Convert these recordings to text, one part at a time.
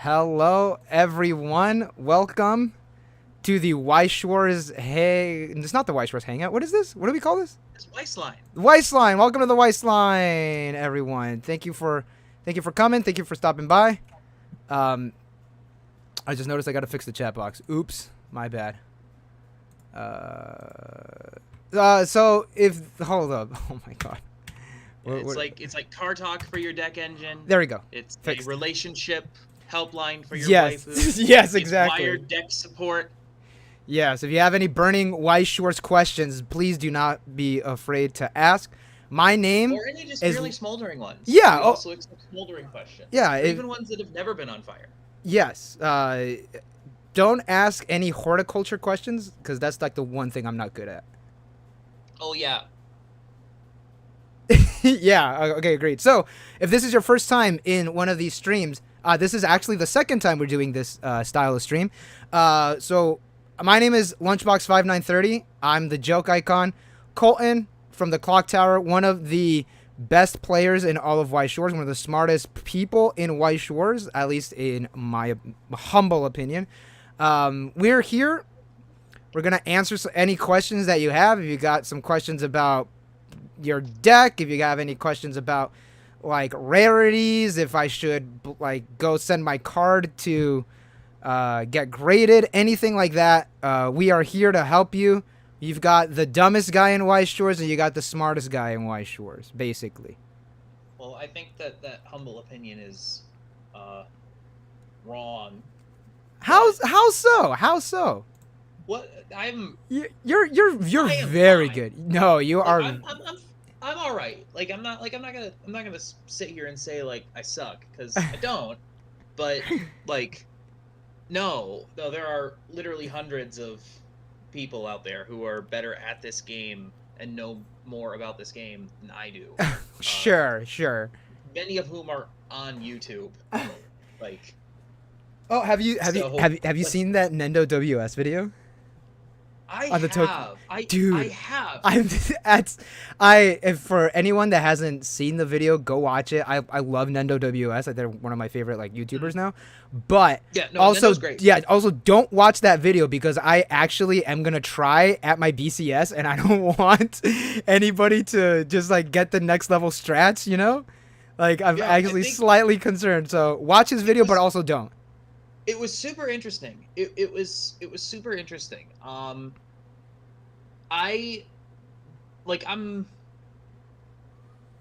Hello, everyone. Welcome to the Weiss Schwarz. Hey, it's not the Weiss Schwarz Hangout. What is this? What do we call this? It's Weiss Line. Weiss Line. Welcome to the Weiss Line, everyone. Thank you for coming. Thank you for stopping by. I just noticed I got to fix the chat box. Oops, my bad. So if hold up. Oh my god. It's like car talk for your deck engine. There we go. It's Fixed. a relationship helpline for your Yes. waifu. Yes, exactly. It's wired deck support. Yes, if you have any burning Weiss Schwarz questions, please do not be afraid to ask. My name Or any just is really smoldering ones. Yeah, We also accept smoldering questions. Yeah, Or even ones that have never been on fire. Yes. Don't ask any horticulture questions because that's like the one thing I'm not good at. Oh yeah. Yeah. Okay. Great. So, if this is your first time in one of these streams, this is actually the second time we're doing this style of stream. So, my name is Lunchbox5930. I'm the joke icon. Colton from the Clock Tower, one of the best players in all of Weiss Schwarz, one of the smartest people in Weiss Schwarz, at least in my humble opinion. We're here. We're going to answer any questions that you have. If you got some questions about your deck, if you have any questions about like rarities, if I should like go send my card to get graded, anything like that, we are here to help you. You've got the dumbest guy in Weiss Schwarz and you got the smartest guy in Weiss Schwarz, basically. Well, I think that humble opinion is wrong. How so? How so? What You're very fine. good. No, you Like, are. I'm all right. Like I'm not gonna sit here and say like I suck because I don't. But like, no, there are literally hundreds of people out there who are better at this game and know more about this game than I do. Sure. Many of whom are on YouTube. Like, oh, have you seen that Nendo WS video? I have. If for anyone that hasn't seen the video, go watch it. I love Nendo WS. They're one of my favorite like YouTubers now. But also, Nendo's great. Yeah, also don't watch that video because I actually am gonna try at my BCS, and I don't want anybody to just like get the next level strats. You know, like I'm actually slightly concerned. So watch his video, but also don't. It was super interesting. It was super interesting. I'm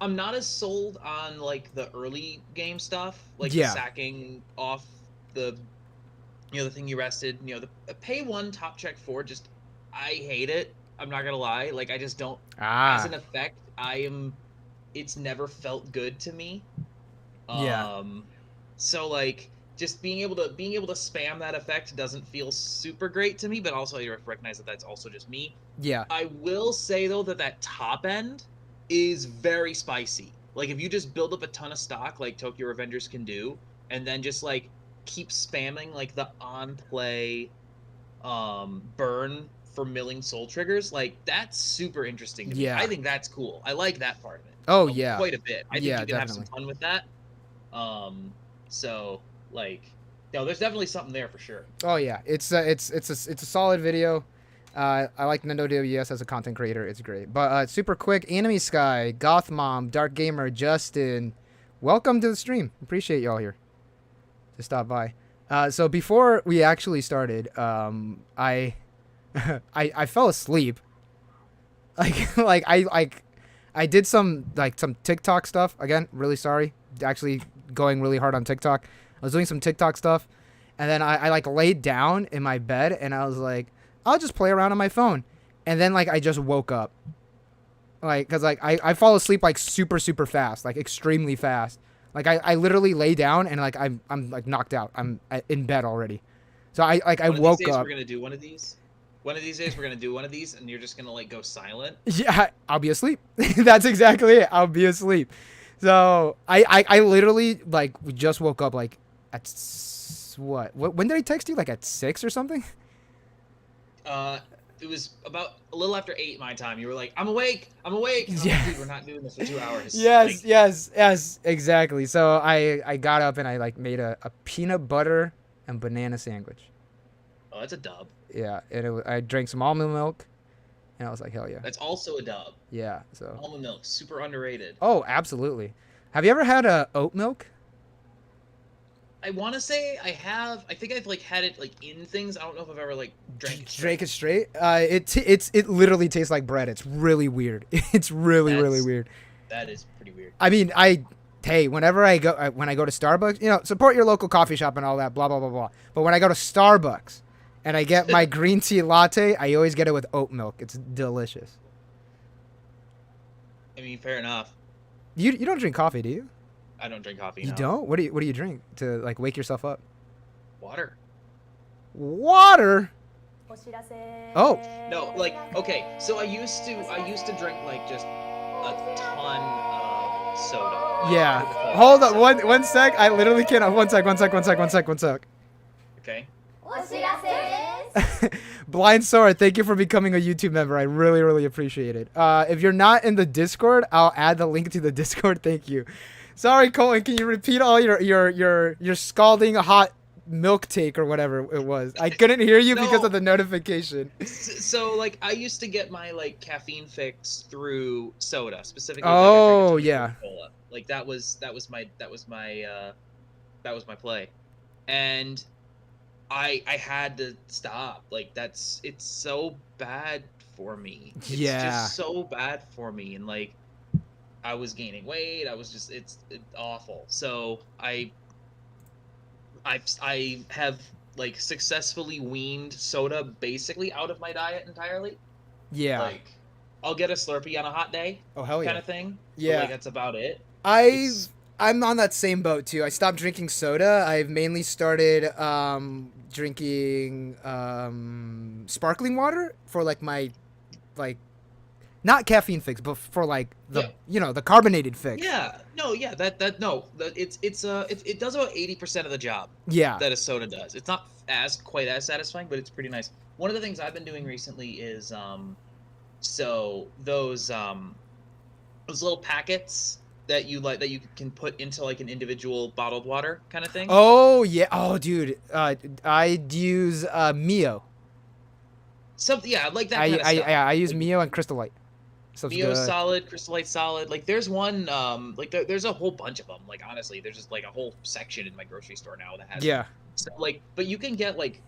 not as sold on like the early game stuff, like the sacking off the the thing you rested, the pay 1 top check 4, just I hate it. I'm not gonna lie. Like I just don't as an effect, it's never felt good to me. So like just being able to spam that effect doesn't feel super great to me, but also I recognize that that's also just me. Yeah. I will say though that top end is very spicy. Like if you just build up a ton of stock like Tokyo Revengers can do, and then just like keep spamming like the on play burn for milling soul triggers, like that's super interesting to me. I think that's cool. I like that part of it. Oh yeah. Quite a bit. I think you can definitely have some fun with that. So like, no, there's definitely something there for sure. Oh yeah, it's a solid video. I like Nendo WS as a content creator. It's great. But super quick, Enemy Sky, Goth Mom, Dark Gamer, Justin, welcome to the stream. Appreciate y'all here to stop by. So before we actually started, I fell asleep. I did some TikTok stuff. Again, really sorry. Actually going really hard on TikTok. I was doing some TikTok stuff, and then I like laid down in my bed, and I was like, I'll just play around on my phone, and then like I just woke up, like because like I fall asleep like super fast, like extremely fast. Like I literally lay down and like I'm like knocked out. I'm in bed already, so I woke up. We're gonna do one of these. One of these days we're gonna do one of these, and you're just gonna like go silent. Yeah, I'll be asleep. That's exactly it. I'll be asleep. So I literally like just woke up like at what? When did I text you? Like at 6 or something? it was about a little after 8 my time. You were like, I'm awake. And I'm like, dude, we're not doing this for 2 hours. Yes, exactly. So I got up and I like made a peanut butter and banana sandwich. Oh, that's a dub. Yeah, and I drank some almond milk, and I was like, hell yeah. That's also a dub. Yeah, so. Almond milk, super underrated. Oh, absolutely. Have you ever had oat milk? I want to say I have. I think I've like had it like in things. I don't know if I've ever like drank it. Drank it straight. It literally tastes like bread. It's really weird. It's really weird. That is pretty weird. I mean, hey, whenever I go when I go to Starbucks, support your local coffee shop and all that, blah blah blah blah. But when I go to Starbucks and I get my green tea latte, I always get it with oat milk. It's delicious. I mean, fair enough. You don't drink coffee, do you? I don't drink coffee. You don't? What do you drink to like wake yourself up? Water. Water? Oh. No, like okay. So I used to drink like just a ton of soda. Yeah. Hold on one sec. I literally can't. One sec. Okay. Blind Sora, thank you for becoming a YouTube member. I really appreciate it. If you're not in the Discord, I'll add the link to the Discord. Thank you. Sorry, Colton. Can you repeat all your scalding hot milk take or whatever it was? I couldn't hear you because of the notification. So like I used to get my like caffeine fix through soda, specifically. Oh yeah. Cola. Like that was my play, and I had to stop. Like it's so bad for me. It's just so bad for me, and like I was gaining weight. I was just it's awful. So I have like successfully weaned soda basically out of my diet entirely. Yeah. Like I'll get a Slurpee on a hot day. Oh hell yeah. Kind of thing. Yeah. But, like that's about it. I'm on that same boat too. I stopped drinking soda. I've mainly started drinking sparkling water for like my not caffeine fix, but for like the the carbonated fix. Yeah. No, yeah, it does about 80% of the job. Yeah. That a soda does. It's not quite as satisfying, but it's pretty nice. One of the things I've been doing recently is so those little packets that you can put into like an individual bottled water kind of thing. Oh yeah. Oh dude. I'd use Mio. Something like that kind of stuff. I use Mio and Crystal Light. Mio solid, Crystal Light solid. Like there's one there's a whole bunch of them. Like honestly, there's just like a whole section in my grocery store now that has them. So like but you can get like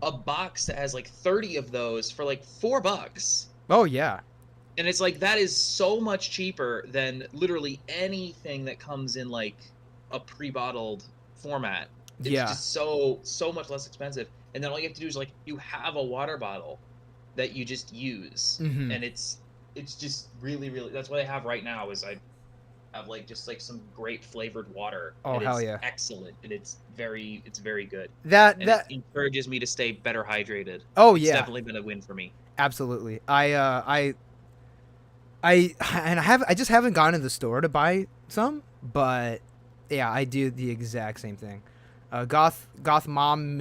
a box that has like 30 of those for like $4. Oh yeah. And it's like that is so much cheaper than literally anything that comes in like a pre-bottled format. It's just so much less expensive. And then all you have to do is like you have a water bottle that you just use, and it's just really that's what I have right now. Is I have like just like some grape flavored water. Oh hell yeah! Excellent, and it's very good. That it encourages me to stay better hydrated. Oh yeah, it's definitely been a win for me. Absolutely. I just haven't gone to the store to buy some, but yeah, I do the exact same thing. Goth Mom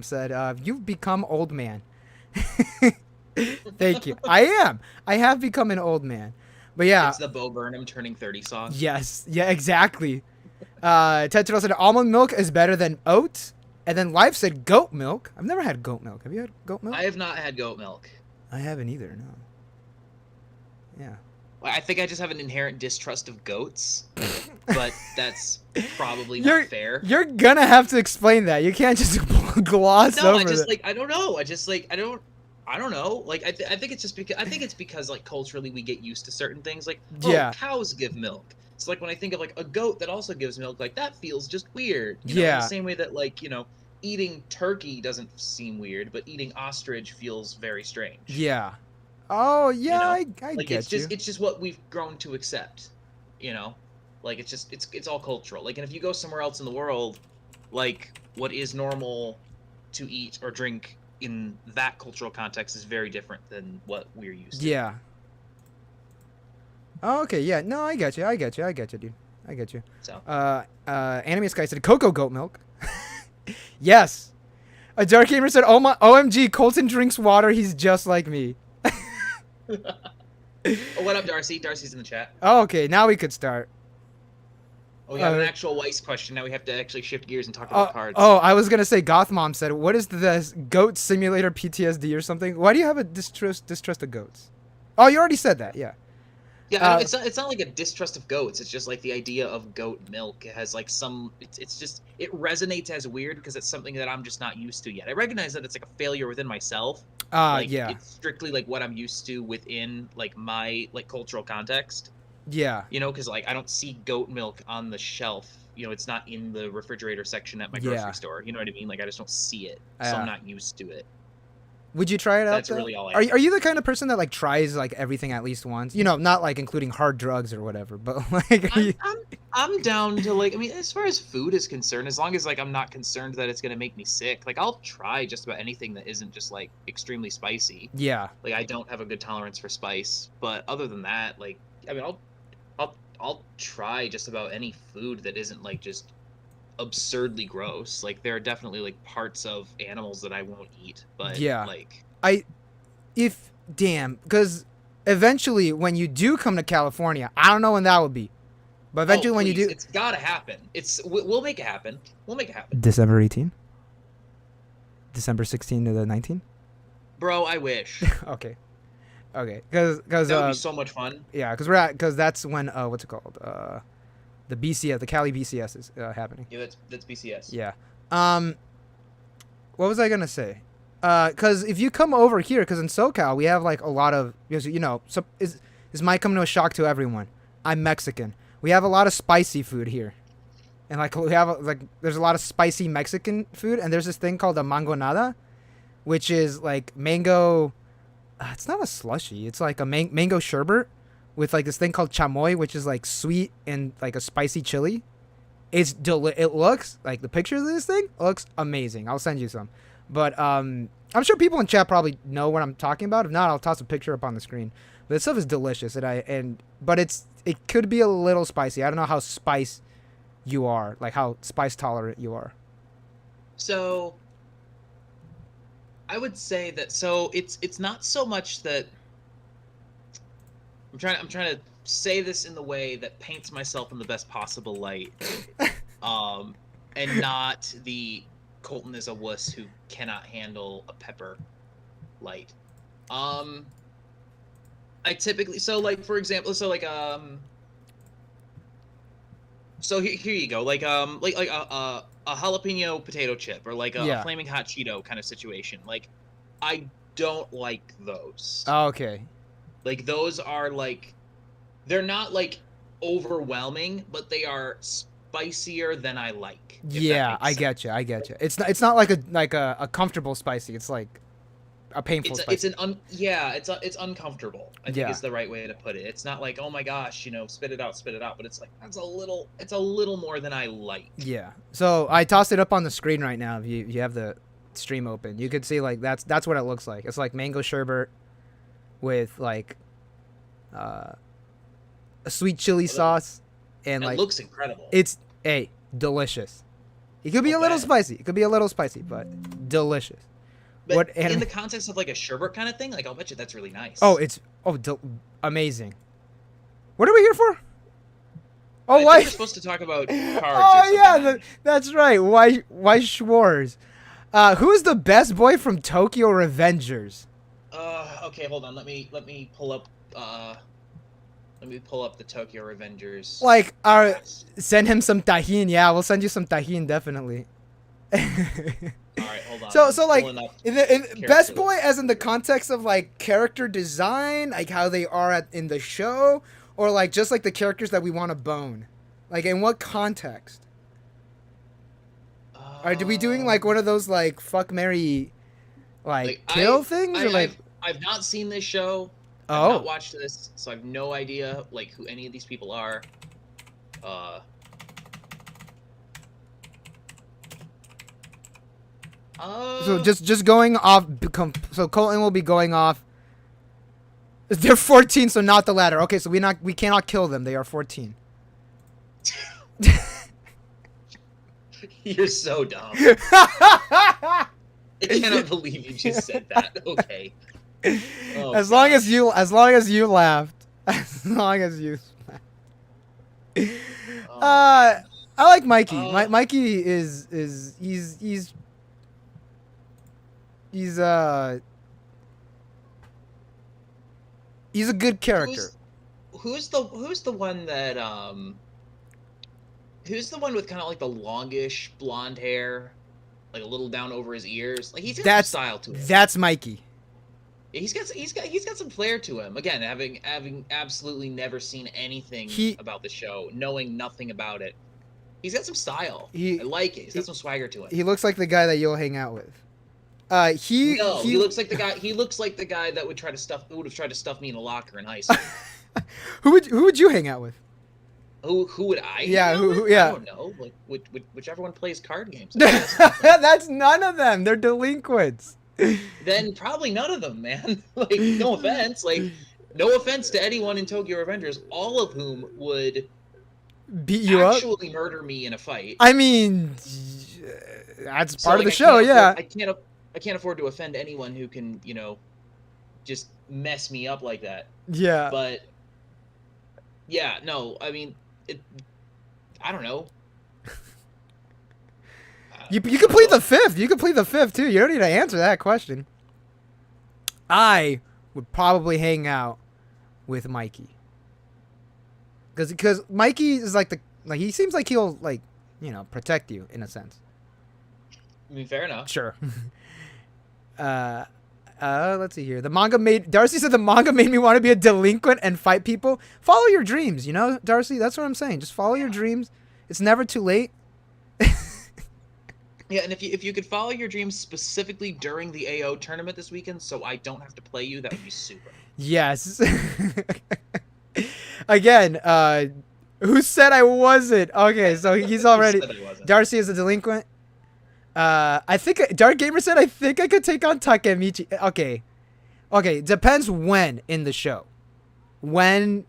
said, "You've become old man." Thank you. I have become an old man. But yeah. It's the Bo Burnham turning 30 song. Yes. Yeah, exactly. Ted Turtle said almond milk is better than oats. And then Life said goat milk. I've never had goat milk. Have you had goat milk? I have not had goat milk. I haven't either, no. Yeah. I think I just have an inherent distrust of goats, but that's probably not fair. You're gonna have to explain that. You can't just gloss over it. I don't know. I don't know. Like I think it's just because like culturally we get used to certain things. Like cows give milk. It's like when I think of like a goat that also gives milk, like that feels just weird. You know, in the same way that like eating turkey doesn't seem weird, but eating ostrich feels very strange. Yeah. Oh yeah, I get you. It's just what we've grown to accept, like it's all cultural. Like, and if you go somewhere else in the world, like what is normal to eat or drink in that cultural context is very different than what we're used to. Yeah. Oh, okay. Yeah. No, I get you, dude. I get you. So. Anime Sky said cocoa goat milk. Yes. A Dark Gamer said, "Oh my, OMG, Colton drinks water. He's just like me." Oh, what up, Darcy? Darcy's in the chat. Oh, okay, now we could start. Oh, we have an actual Weiss question. Now we have to actually shift gears and talk about cards. Oh, I was gonna say, Goth Mom said, "What is this goat simulator PTSD or something? Why do you have a distrust of goats?" Oh, you already said that. Yeah. Yeah, it's not like a distrust of goats. It's just like the idea of goat milk. It has like some. It's just it resonates as weird because it's something that I'm just not used to yet. I recognize that it's like a failure within myself. Yeah. It's strictly like what I'm used to within like my like cultural context. Yeah. You know, because like I don't see goat milk on the shelf. You know, it's not in the refrigerator section at my grocery store. You know what I mean? Like I just don't see it, so I'm not used to it. Would you try it out? That's really all I are you the kind of person that like tries like everything at least once? You know, not like including hard drugs or whatever, but like I'm down to like, I mean, as far as food is concerned, as long as like I'm not concerned that it's gonna make me sick, like I'll try just about anything that isn't just like extremely spicy. Yeah. Like I don't have a good tolerance for spice, but other than that, like I mean, I'll try just about any food that isn't like just absurdly gross. Like there are definitely like parts of animals that I won't eat, but yeah, like because eventually when you do come to California, I don't know when that will be, but eventually when you do, it's gotta happen. We'll make it happen. We'll make it happen. December 18, December 16 to the 19. Bro, I wish. Okay, because that would be so much fun. Yeah, because that's when what's it called? The BCS, the Cali BCS is happening. Yeah, that's BCS. Yeah. What was I gonna say? Because if you come over here, because in SoCal we have like a lot of, you know, so this might come to a shock to everyone. I'm Mexican. We have a lot of spicy food here, and like we have like there's a lot of spicy Mexican food, and there's this thing called a mangonada, which is like mango. It's not a slushy. It's like a mango sherbet with like this thing called chamoy, which is like sweet and like a spicy chili. It looks like the pictures of this thing looks amazing. I'll send you some. But I'm sure people in chat probably know what I'm talking about. If not, I'll toss a picture up on the screen. But this stuff is delicious, but it could be a little spicy. I don't know how you are, like how spice tolerant you are. So I would say that it's not so much that I'm trying to say this in the way that paints myself in the best possible light, and not the Colton is a wuss who cannot handle a pepper light. I typically, so like for example, so like so here you go, like a jalapeno potato chip or like a flaming hot Cheeto kind of situation. Like I don't like those. Oh, okay. Like those are like, they're not like overwhelming, but they are spicier than I like. Yeah, I get you. It's not like a comfortable spicy. It's like a painful spicy. It's uncomfortable. I think is the right way to put it. It's not like, oh my gosh, you know, spit it out, but it's like it's a little more than I like. Yeah. So I tossed it up on the screen right now. If you have the stream open, you could see like that's what it looks like. It's like mango sherbet with like a sweet chili sauce, and like it looks incredible. It's delicious. It could be a little spicy. But delicious. But in the context of like a sherbet kind of thing, like I'll bet you that's really nice. Oh, it's amazing. What are we here for? Oh, why? We're supposed to talk about cards. Oh yeah, that's right. Weiss Schwarz. Who's the best boy from Tokyo Revengers? Okay, hold on. Let me pull up. Let me pull up the Tokyo Revengers. Like, send him some tajin. Yeah, we'll send you some tajin, definitely. All right, hold on. So like, in best boy, as in the context of like character design, like how they are in the show, or like just like the characters that we want to bone, like in what context? Are we doing like one of those like fuck, marry, like kill things? Or like I've not seen this show. Oh. I've not watched this, so I have no idea like who any of these people are. So just going off. So Colton will be going off. They're 14, so not the ladder. Okay, so we cannot kill them. They are 14. You're so dumb. I cannot believe you just said that. Okay. Oh, as long as gosh. you laughed. As long as you Oh man. I like Mikey. Uh, Mikey is he's uh he's a good character. who's the one that who's the one with kind of like the longish blonde hair, like a little down over his ears? Like he's got some style to him. That's Mikey. Yeah, he's got some flair to him. Again, having absolutely never seen anything about the show, knowing nothing about it, he's got some style. I like it. He's got some swagger to it. He looks like the guy that you'll hang out with. He looks like the guy. He looks like the guy that would have tried to stuff me in a locker in high school. Who would you hang out with? Who would I? Yeah, yeah. I don't know. Like whichever one plays card games. That's none of them. They're delinquents. Then probably none of them, man. Like no offense. Like no offense to anyone in Tokyo Revengers, all of whom would beat you up, actually murder me in a fight. I mean, that's part of the show. Yeah. I can't afford to offend anyone who can, just mess me up like that. Yeah. But yeah, no, I mean, I don't know. You can plead the fifth. You can plead the fifth too. You don't need to answer that question. I would probably hang out with Mikey. Because Mikey is like he seems like he'll protect you in a sense. I mean, fair enough. Sure. Let's see here. Darcy said the manga made me want to be a delinquent and fight people. Follow your dreams, Darcy. That's what I'm saying. Just follow your dreams. It's never too late. Yeah, and if you could follow your dreams specifically during the AO tournament this weekend, so I don't have to play you, that would be super. Yes. Again, who said I wasn't? Okay, so he's already. Darcy is a delinquent. I think Dark Gamer said I think I could take on Takemichi. Okay. Depends when in the show. When,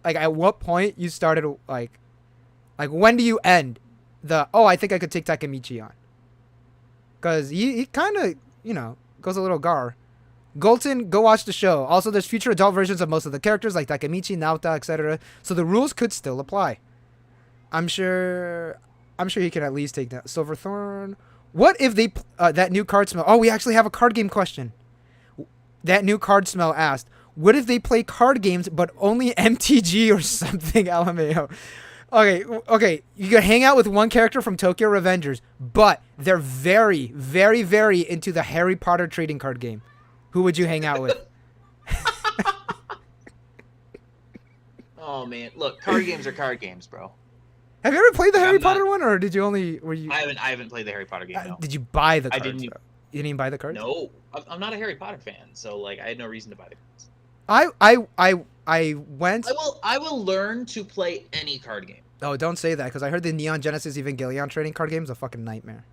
at what point you started like when do you end I think I could take Takemichi on. Cause he kind of goes a little gar. Colton, go watch the show. Also, there's future adult versions of most of the characters like Takemichi, Naota, etc. So the rules could still apply. I'm sure he can at least take that. Silverthorn. What if they that new card smell? Oh, we actually have a card game question. That new card smell asked, what if they play card games but only MTG or something? LMAO. Okay. You can hang out with one character from Tokyo Revengers, but they're very, very, very into the Harry Potter trading card game. Who would you hang out with? Oh man, look, card games are card games, bro. Have you ever played the Harry Potter one, or did you only I haven't played the Harry Potter game. No. Did you buy the cards? I didn't. You didn't even buy the cards? No, I'm not a Harry Potter fan, so I had no reason to buy the cards. I went. I will learn to play any card game. Oh, don't say that, because I heard the Neon Genesis Evangelion trading card game is a fucking nightmare.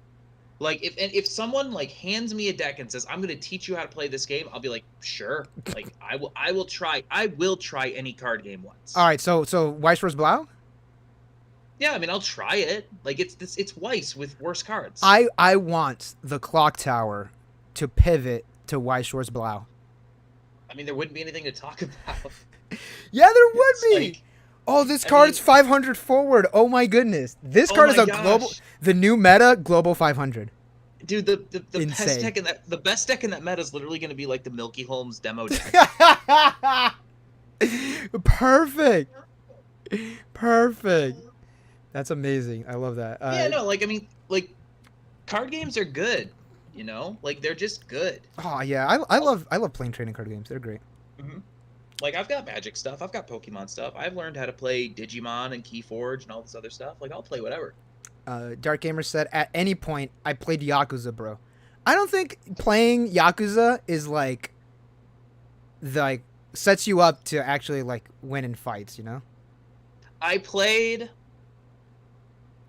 Like if someone hands me a deck and says I'm gonna teach you how to play this game, I'll be like, sure. I will try any card game once. All right, so Weiss Schwarz Blau? Yeah, I mean I'll try it. It's Weiss with worse cards. I want the clock tower to pivot to Weiss Schwarz Blau. I mean there wouldn't be anything to talk about. Yeah, there would be. This card's 500 forward. Oh my goodness. This card is global. The new meta, global 500. Dude, the best deck in that meta is literally going to be like the Milky Holmes demo deck. Perfect. That's amazing. I love that. Card games are good. They're just good. Oh yeah, I love playing trading card games. They're great. Mm-hmm. I've got Magic stuff, I've got Pokemon stuff, I've learned how to play Digimon and Keyforge and all this other stuff. I'll play whatever. Dark Gamer said, at any point, I played Yakuza, bro. I don't think playing Yakuza is sets you up to actually win in fights, I played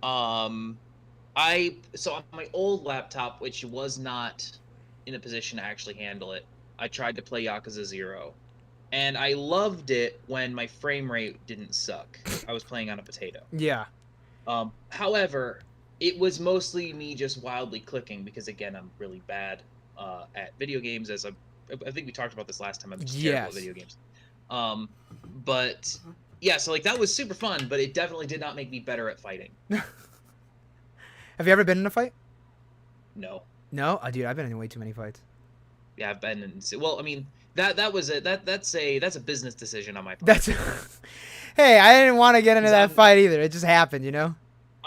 on my old laptop, which was not in a position to actually handle it, I tried to play Yakuza 0. And I loved it when my frame rate didn't suck. I was playing on a potato. Yeah. However, it was mostly me just wildly clicking because, again, I'm really bad at video games. I think we talked about this last time. I'm just terrible at Yes. video games. But yeah, so like that was super fun, but it definitely did not make me better at fighting. Have you ever been in a fight? No. No? Oh, dude, I've been in way too many fights. Yeah, I've been in. Well, I mean that's a business decision on my part. That's. Hey, I didn't want to get into that fight either. It just happened, you know.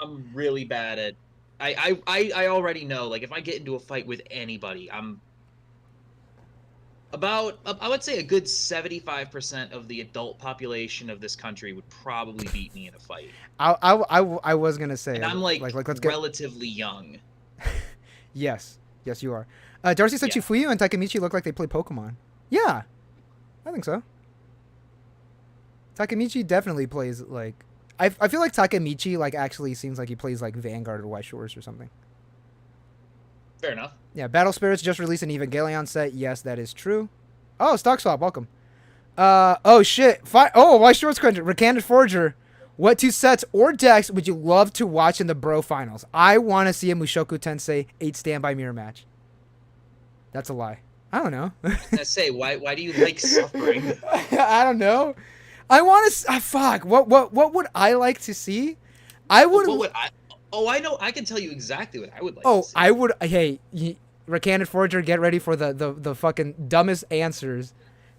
I'm really bad at. I already know, like, if I get into a fight with anybody, I'm about, I would say a good 75% of the adult population of this country would probably beat me in a fight. I was gonna say, And I'm like let's relatively young. Yes, you are. Darcy said Chifuyu and Takemichi look like they play Pokemon. Yeah, I think so. Takemichi definitely plays like. I feel like Takemichi like actually seems like he plays like Vanguard or Weiss Schwarz or something. Fair enough. Yeah, Battle Spirits just released an Evangelion set. Yes, that is true. Oh, Stock Swap, welcome. Oh shit. Weiss Schwarz question. Recanted Forger. What 2 sets or decks would you love to watch in the Bro Finals? I want to see a Mushoku Tensei 8 standby mirror match. That's a lie. I don't know. I say, why do you like suffering? I don't know. I want to. Fuck. What would I like to see? I would. What would I? Oh, I know. I can tell you exactly what I would like. To see. I would. Hey, Recanted Forger, get ready for the fucking dumbest answers.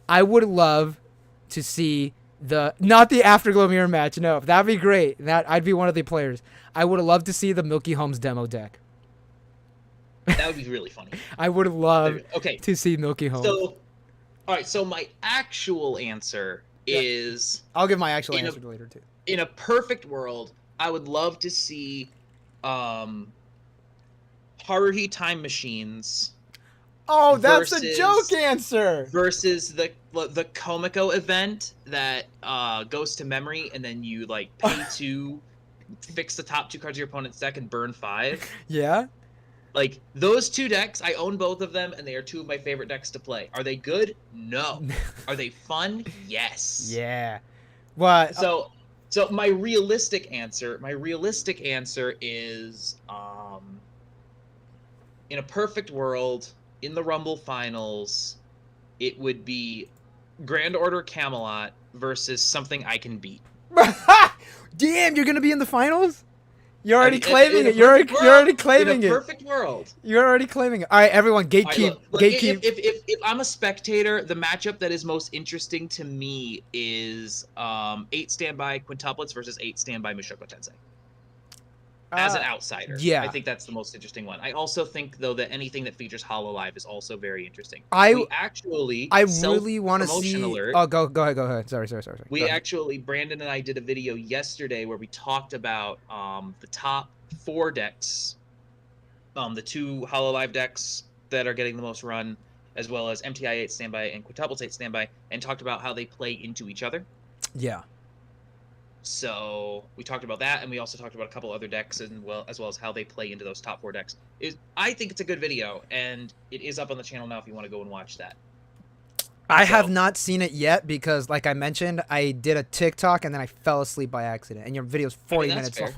I would love to see not the Afterglow mirror match. No, that'd be great. I'd be one of the players. I would love to see the Milky Holmes demo deck. That would be really funny. I would love okay. to see Milky Holmes. So, all right. So my actual answer is. I'll give my actual answer later too. In a perfect world, I would love to see Haruhi Time Machines. Oh, that's a joke answer. Versus the Komiko event that goes to memory, and then you like pay to fix the top 2 cards of your opponent's deck and burn 5. Yeah. Like those 2 decks, I own both of them, and they are 2 of my favorite decks to play. Are they good? No. Are they fun? Yes. Yeah. What? So my realistic answer is in a perfect world, in the Rumble Finals, it would be Grand Order Camelot versus something I can beat. Damn, you're gonna be in the finals? You're already claiming it. You're already claiming it. In a perfect world. You're already claiming it. All right, everyone, gatekeep. Gatekeep. If I'm a spectator, the matchup that is most interesting to me is 8 standby quintuplets versus 8 standby Mushoku Tensei. As an outsider, yeah, I think that's the most interesting one. I also think, though, that anything that features Hololive is also very interesting. I really want to see. Alert, oh, go ahead. Sorry. Brandon and I did a video yesterday where we talked about the top 4 decks, the 2 Hololive decks that are getting the most run, as well as MTI 8 standby and quintuplets 8 standby, and talked about how they play into each other. Yeah. So we talked about that, and we also talked about a couple other decks, as well as how they play into those top 4 decks. I think it's a good video, and it is up on the channel now if you want to go and watch that. I have not seen it yet because, like I mentioned, I did a TikTok and then I fell asleep by accident. And your video's 40 minutes long.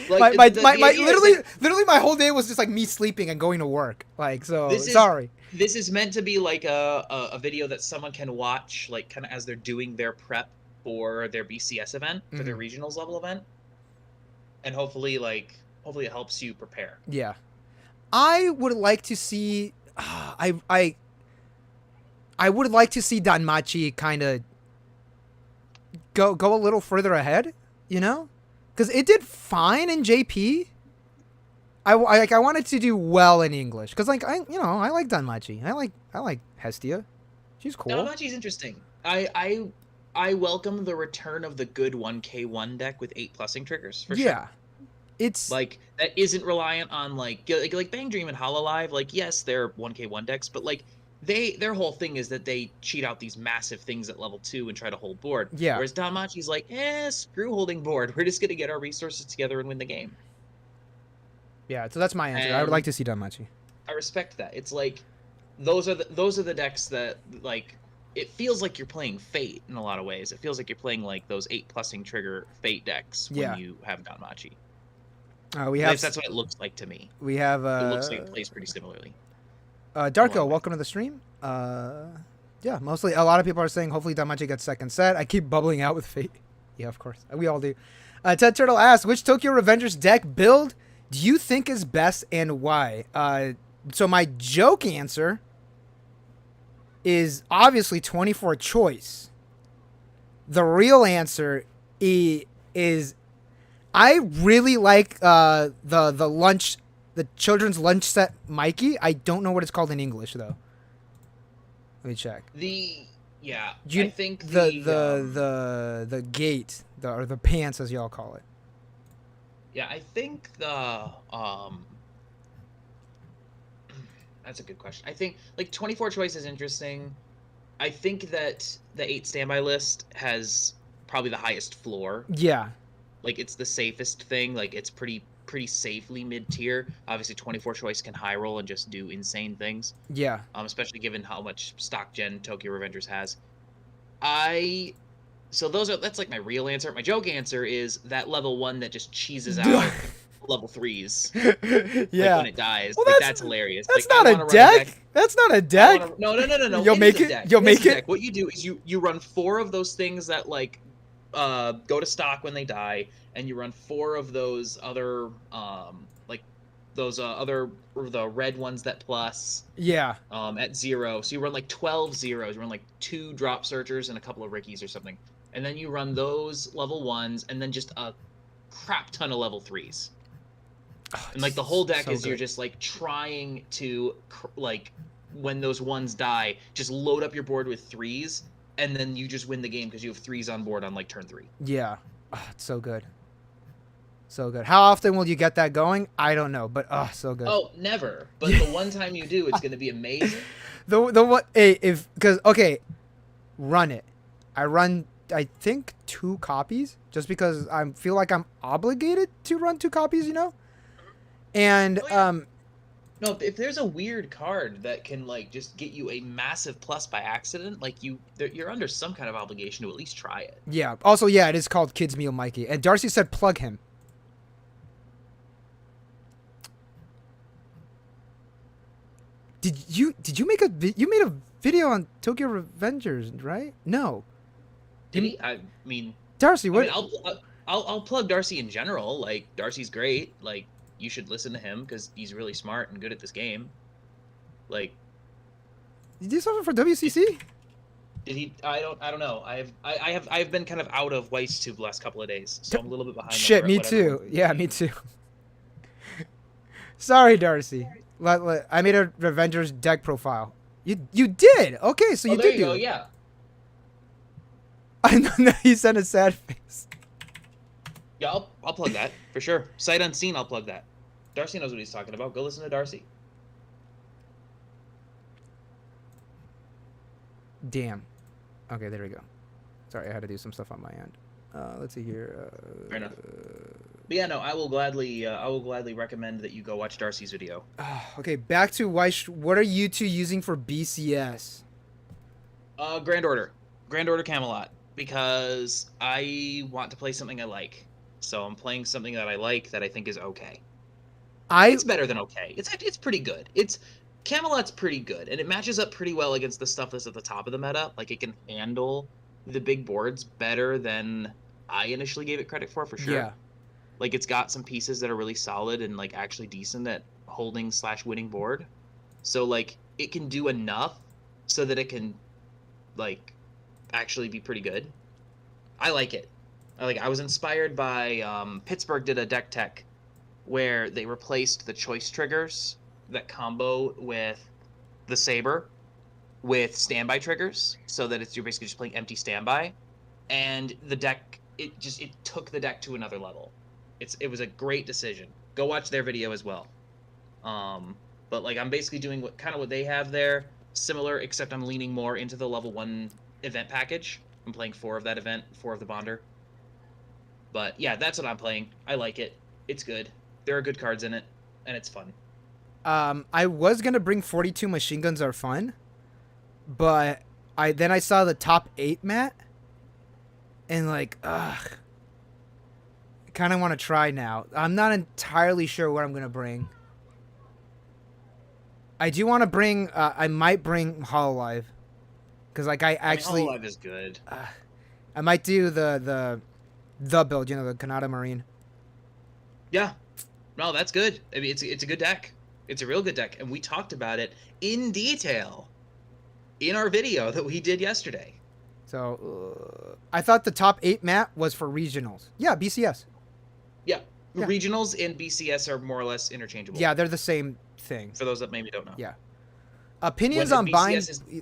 Like, literally, my whole day was just like me sleeping and going to work. Like, so sorry. This is meant to be like a video that someone can watch, like, kind of as they're doing their prep for their BCS event, for their regionals level event, and hopefully it helps you prepare. Yeah, I would like to see. I would like to see Danmachi kind of go a little further ahead, you know, because it did fine in JP. I wanted to do well in English because I like Danmachi. I like Hestia. She's cool. Danmachi's interesting. I welcome the return of the good 1K1 deck with 8 plussing triggers, for sure. Yeah. It's like that isn't reliant on like Bang Dream and Hololive. Like, yes, they're 1K1 decks, but like their whole thing is that they cheat out these massive things at level 2 and try to hold board. Yeah. Whereas Danmachi's like, screw holding board. We're just gonna get our resources together and win the game. Yeah, so that's my answer. I would like to see Danmachi. I respect that. It's like those are the decks that, like, it feels like you're playing Fate in a lot of ways. It feels like you're playing like those 8 plussing trigger Fate decks when you have Danmachi. We At have least that's what it looks like to me. we have It looks like it plays pretty similarly. Darko, welcome to the stream. Yeah, mostly a lot of people are saying hopefully Damachi gets second set. I keep bubbling out with Fate. Yeah, of course. We all do. Ted Turtle asks, which Tokyo Revengers deck build do you think is best and why? So my joke answer is obviously 24 choice. The real answer is I really like the children's lunch set Mikey. I don't know what it's called in English though. Let me check. I think the gate or the pants as y'all call it. Yeah, I think the that's a good question. I think like 24 choice is interesting. I think that the 8 standby list has probably the highest floor. Yeah. Like it's the safest thing. Like it's pretty safely mid tier. Obviously 24 choice can high roll and just do insane things. Yeah. Especially given how much stock gen Tokyo Revengers has. That's like my real answer. My joke answer is that level 1 that just cheeses out level 3s. Yeah. Like when it dies. Well, like that's hilarious. That's like, not a deck. That's not a deck. No. You'll make it. You'll make it. What you do is you run 4 of those things that like go to stock when they die, and you run 4 of those other the red ones that plus. Yeah. At 0. So you run like 12 zeros. You run like 2 drop searchers and a couple of Rickies or something. And then you run those level 1s and then just a crap ton of level 3s. And like the whole deck so is good. You're just like trying to like when those 1s die, just load up your board with 3s, and then you just win the game because you have 3s on board on like turn 3. Yeah. It's so good. So good. How often will you get that going? I don't know, but so good. Oh, never. But the one time you do, it's gonna be amazing. the what? Hey, because okay, run it. I think 2 copies just because I feel like I'm obligated to run 2 copies. You know. And No, if there's a weird card that can like just get you a massive plus by accident, like you're under some kind of obligation to at least try it. Yeah. Also, yeah, it is called Kids Meal Mikey. And Darcy said plug him. Did you make you made a video on Tokyo Revengers, right? No. Did he? I mean, Darcy, what? I mean, I'll plug Darcy in general. Like Darcy's great. Like you should listen to him because he's really smart and good at this game. Like, Did you do something for WCC? did he? I don't know. I've been kind of out of Weiss Tube the last couple of days, so I'm a little bit behind. Shit, me too. Yeah, me too. Sorry, Darcy. I made a Revengers deck profile. You did? Okay, so you there did you do go. it. Yeah. I know he sent a sad face. Yeah, I'll plug that for sure. Sight unseen, I'll plug that. Darcy knows what he's talking about. Go listen to Darcy. Damn. Okay, there we go. Sorry, I had to do some stuff on my end. Let's see here. Fair enough. But yeah, no, I will gladly recommend that you go watch Darcy's video. Okay, back to Weiss. What are you two using for BCS? Grand Order Camelot, because I want to play something I like. So I'm playing something that I like that I think is okay. It's better than okay. It's pretty good. Camelot's pretty good, and it matches up pretty well against the stuff that's at the top of the meta. Like it can handle the big boards better than I initially gave it credit for sure. Yeah. Like it's got some pieces that are really solid and like actually decent at holding / winning board. So like it can do enough so that it can like actually be pretty good. I like it. I was inspired by Pittsburgh did a deck tech where they replaced the choice triggers that combo with the saber with standby triggers so that you're basically just playing empty standby, and the deck it took the deck to another level. It was a great decision. Go watch their video as well. But like I'm basically doing what they have there, similar, except I'm leaning more into the level 1 event package. I'm playing 4 of that event, 4 of the Bonder. But yeah, that's what I'm playing. I like it. It's good. There are good cards in it, and it's fun. I was gonna bring 42 machine guns are fun, but I saw the top 8 mat, and like kind of want to try now. I'm not entirely sure what I'm going to bring. I do want to bring, I might bring Hololive. Because, like, I actually... Hololive is good. I might do the build, the Kanata Marine. Yeah. No, that's good. I mean, it's a good deck. It's a real good deck. And we talked about it in detail in our video that we did yesterday. So, I thought the top 8 map was for regionals. Yeah, BCS. Yeah. Regionals and BCS are more or less interchangeable. Yeah, they're the same thing. For those that maybe don't know. Yeah. Opinions on buying...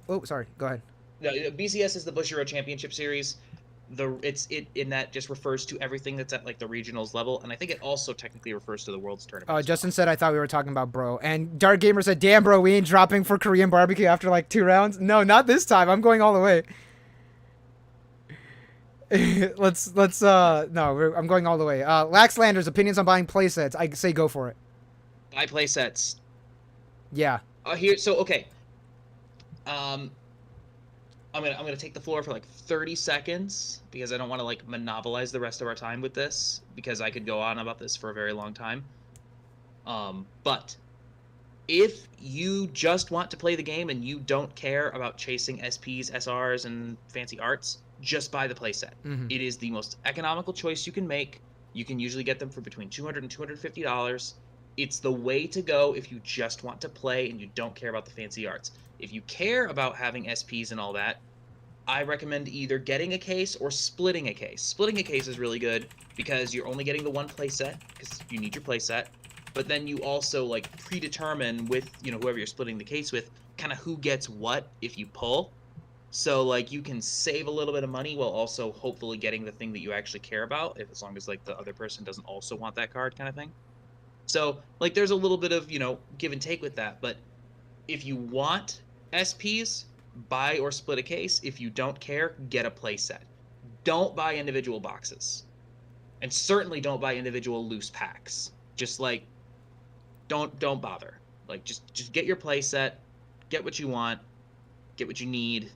Oh, sorry. Go ahead. No, BCS is the Bushiroad Championship Series. In that just refers to everything that's at like the regionals level, and I think it also technically refers to the World's Tournament. Justin said I thought we were talking about bro, and Dark Gamer said, "Damn, bro, we ain't dropping for Korean barbecue after like 2 rounds." No, not this time. I'm going all the way. I'm going all the way. Laxlander's opinions on buying playsets. I say go for it. Buy playsets. Yeah. Okay. I'm gonna take the floor for like 30 seconds because I don't want to like monopolize the rest of our time with this because I could go on about this for a very long time. But if you just want to play the game and you don't care about chasing SPs, SRs, and fancy arts, just buy the playset. Mm-hmm. It is the most economical choice you can make. You can usually get them for between $200 and $250. It's the way to go if you just want to play and you don't care about the fancy arts. If you care about having SPs and all that, I recommend either getting a case or splitting a case. Splitting a case is really good because you're only getting the one playset because you need your playset. But then you also like predetermine with whoever you're splitting the case with kind of who gets what if you pull. So like you can save a little bit of money while also hopefully getting the thing that you actually care about, as long as like the other person doesn't also want that card kind of thing. So like there's a little bit of give and take with that. But if you want SPs, buy or split a case. If you don't care, get a playset. Don't buy individual boxes, and certainly don't buy individual loose packs. Just like don't bother. Like just get your playset, get what you want, get what you need,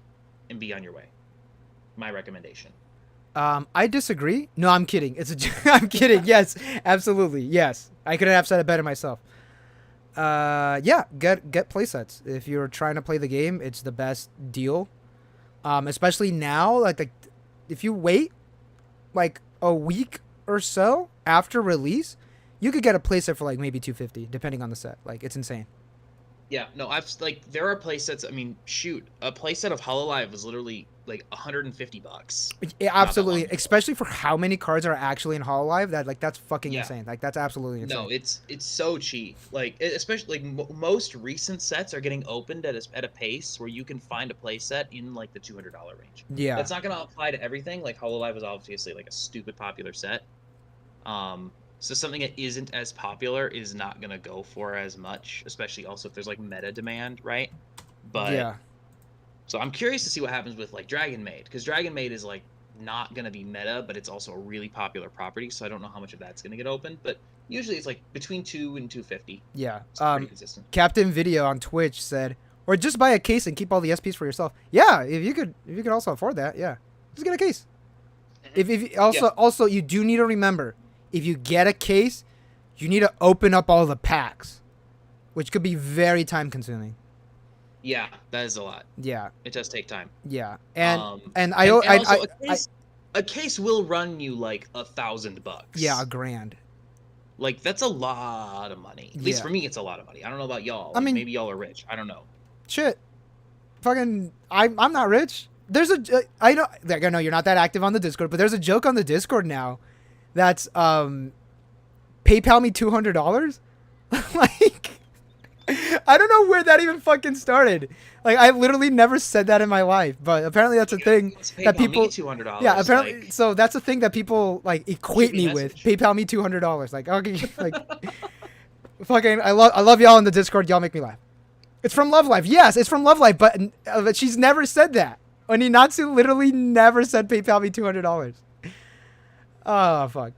and be on your way. My recommendation. I disagree. No, I'm kidding. I'm kidding. Yes, absolutely. Yes, I couldn't have said it better myself. Yeah, get playsets. If you're trying to play the game, it's the best deal. Especially now, like if you wait like a week or so after release, you could get a playset for like maybe $250, depending on the set. Like it's insane. Yeah, no, there are playsets. I mean, shoot, a playset of Hololive was literally like $150. Yeah, absolutely, especially for how many cards are actually in Hololive. That's fucking insane. Like that's absolutely insane. No, it's so cheap. Like especially like most recent sets are getting opened at a pace where you can find a playset in like the $200 range. Yeah, that's not gonna apply to everything. Like Hololive is obviously like a stupid popular set. So something that isn't as popular is not going to go for as much, especially also if there's like meta demand, right? But yeah. So I'm curious to see what happens with like Dragon Maid, because Dragon Maid is like not going to be meta, but it's also a really popular property, so I don't know how much of that's going to get opened, but usually it's like between $200 and $250. Yeah. It's pretty consistent. Captain Video on Twitch said, or just buy a case and keep all the SPs for yourself. Yeah, if you could also afford that, yeah. Just get a case. Also you do need to remember, if you get a case, you need to open up all the packs, which could be very time consuming. Yeah, that is a lot. Yeah, it does take time. Yeah, a case will run you like $1,000. Yeah, $1,000. Like that's a lot of money. At least for me, it's a lot of money. I don't know about y'all. I mean, maybe y'all are rich. I don't know. Shit, fucking, I'm not rich. There's I know you're not that active on the Discord, but there's a joke on the Discord now. That's PayPal me $200. Like, I don't know where that even fucking started. Like, I literally never said that in my life, but apparently that's a thing that people. $200. Yeah, apparently. So that's a thing that people like equate me with. PayPal me $200. Like, okay, like, fucking. I love y'all in the Discord. Y'all make me laugh. It's from Love Life. Yes, it's from Love Life, but she's never said that. Oninatsu literally never said PayPal me $200. Oh, fuck.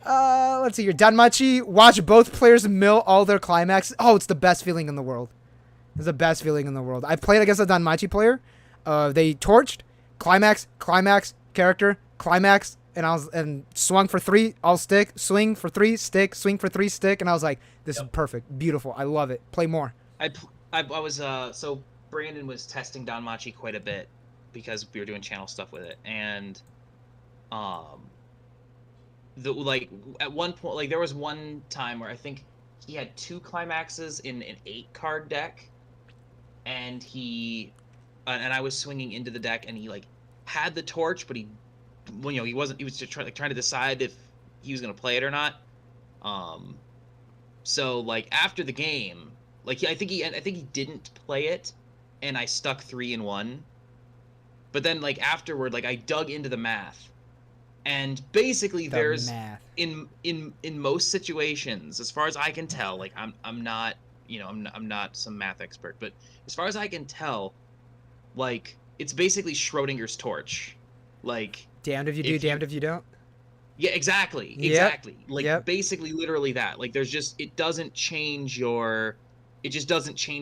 Let's see here. Danmachi, watch both players mill all their climax. Oh, it's the best feeling in the world. It's the best feeling in the world. I played against a Danmachi player. They torched, climax, character, climax, and swung for 3, all stick, swing for 3, stick, swing for 3, stick, and I was like, this is Yep. perfect, beautiful, I love it. Play more. I was so Brandon was testing Danmachi quite a bit because we were doing channel stuff with it, and um the like at one point, like there was one time where I think he had 2 climaxes in an 8-card deck, and and I was swinging into the deck, and he like had the torch, but he, well, he wasn't. He was just trying to decide if he was gonna play it or not. So like after the game, like I think he didn't play it, and I stuck 3 in 1. But then like afterward, like I dug into the math, and basically there's math. in most situations, as far as I can tell, like I'm not, I'm not some math expert, but as far as I can tell, like it's basically Schrodinger's torch. Like Damned if you do, damned if you don't. yeah, exactly. Yep. Exactly. Like Yep. basically literally that. Like there's just it just doesn't change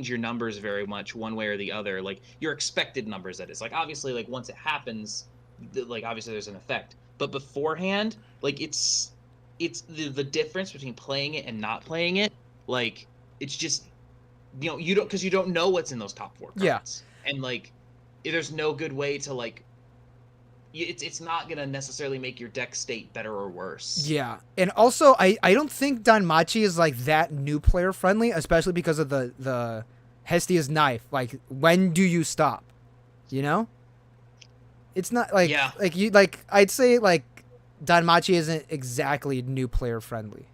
your numbers very much one way or the other. Like your expected numbers, that is. Like obviously, like once it happens, like obviously there's an effect. But beforehand, like it's the difference between playing it and not playing it. Like it's just you don't, because you don't know what's in those top 4 cards. Yeah. And like there's no good way to like it's not gonna necessarily make your deck state better or worse. Yeah, and also I don't think Danmachi is like that new player friendly, especially because of the Hestia's knife. Like, when do you stop? You know, it's not like I'd say like Danmachi isn't exactly new player friendly.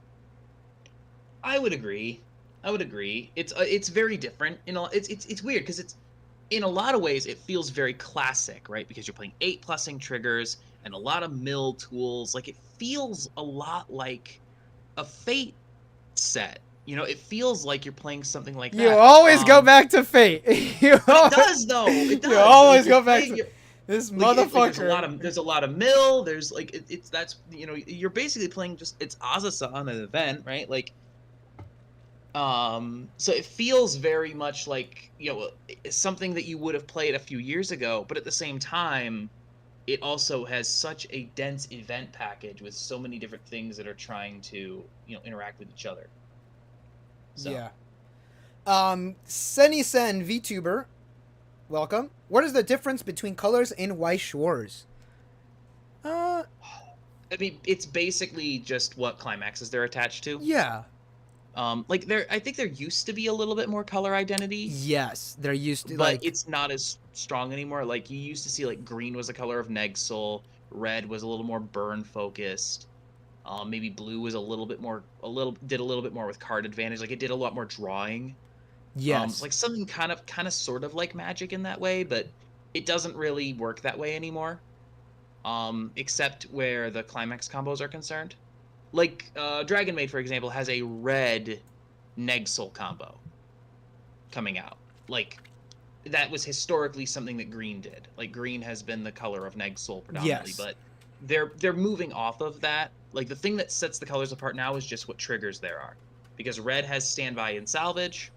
I would agree. It's very different. It's weird because it's, in a lot of ways, it feels very classic, right? Because you're playing 8+ing triggers and a lot of mill tools. Like it feels a lot like a Fate set. It feels like you're playing something like that. You always go back to Fate. It does though. It does. You always go back to this motherfucker. Like there's a lot of mill. There's like that's you're basically playing just it's Azasa on an event, right? Like. So it feels very much like, something that you would have played a few years ago, but at the same time, it also has such a dense event package with so many different things that are trying to, interact with each other. So. Yeah. Senny-sen VTuber, welcome. What is the difference between colors in Weiss Schwarz? I mean, it's basically just what climaxes they're attached to. Yeah. I think there used to be a little bit more color identity. Yes, there used to, but it's not as strong anymore. Like you used to see, like green was the color of Negsoul, red was a little more burn focused. Maybe blue was did a little bit more with card advantage. Like it did a lot more drawing. Yes. Like something kind of sort of like Magic in that way, but it doesn't really work that way anymore. Except where the climax combos are concerned. Like, Dragon Maid, for example, has a red Negsoul combo coming out. Like, that was historically something that green did. Like, green has been the color of Negsoul predominantly, yes. But they're moving off of that. Like, the thing that sets the colors apart now is just what triggers there are. Because red has Standby and Salvage,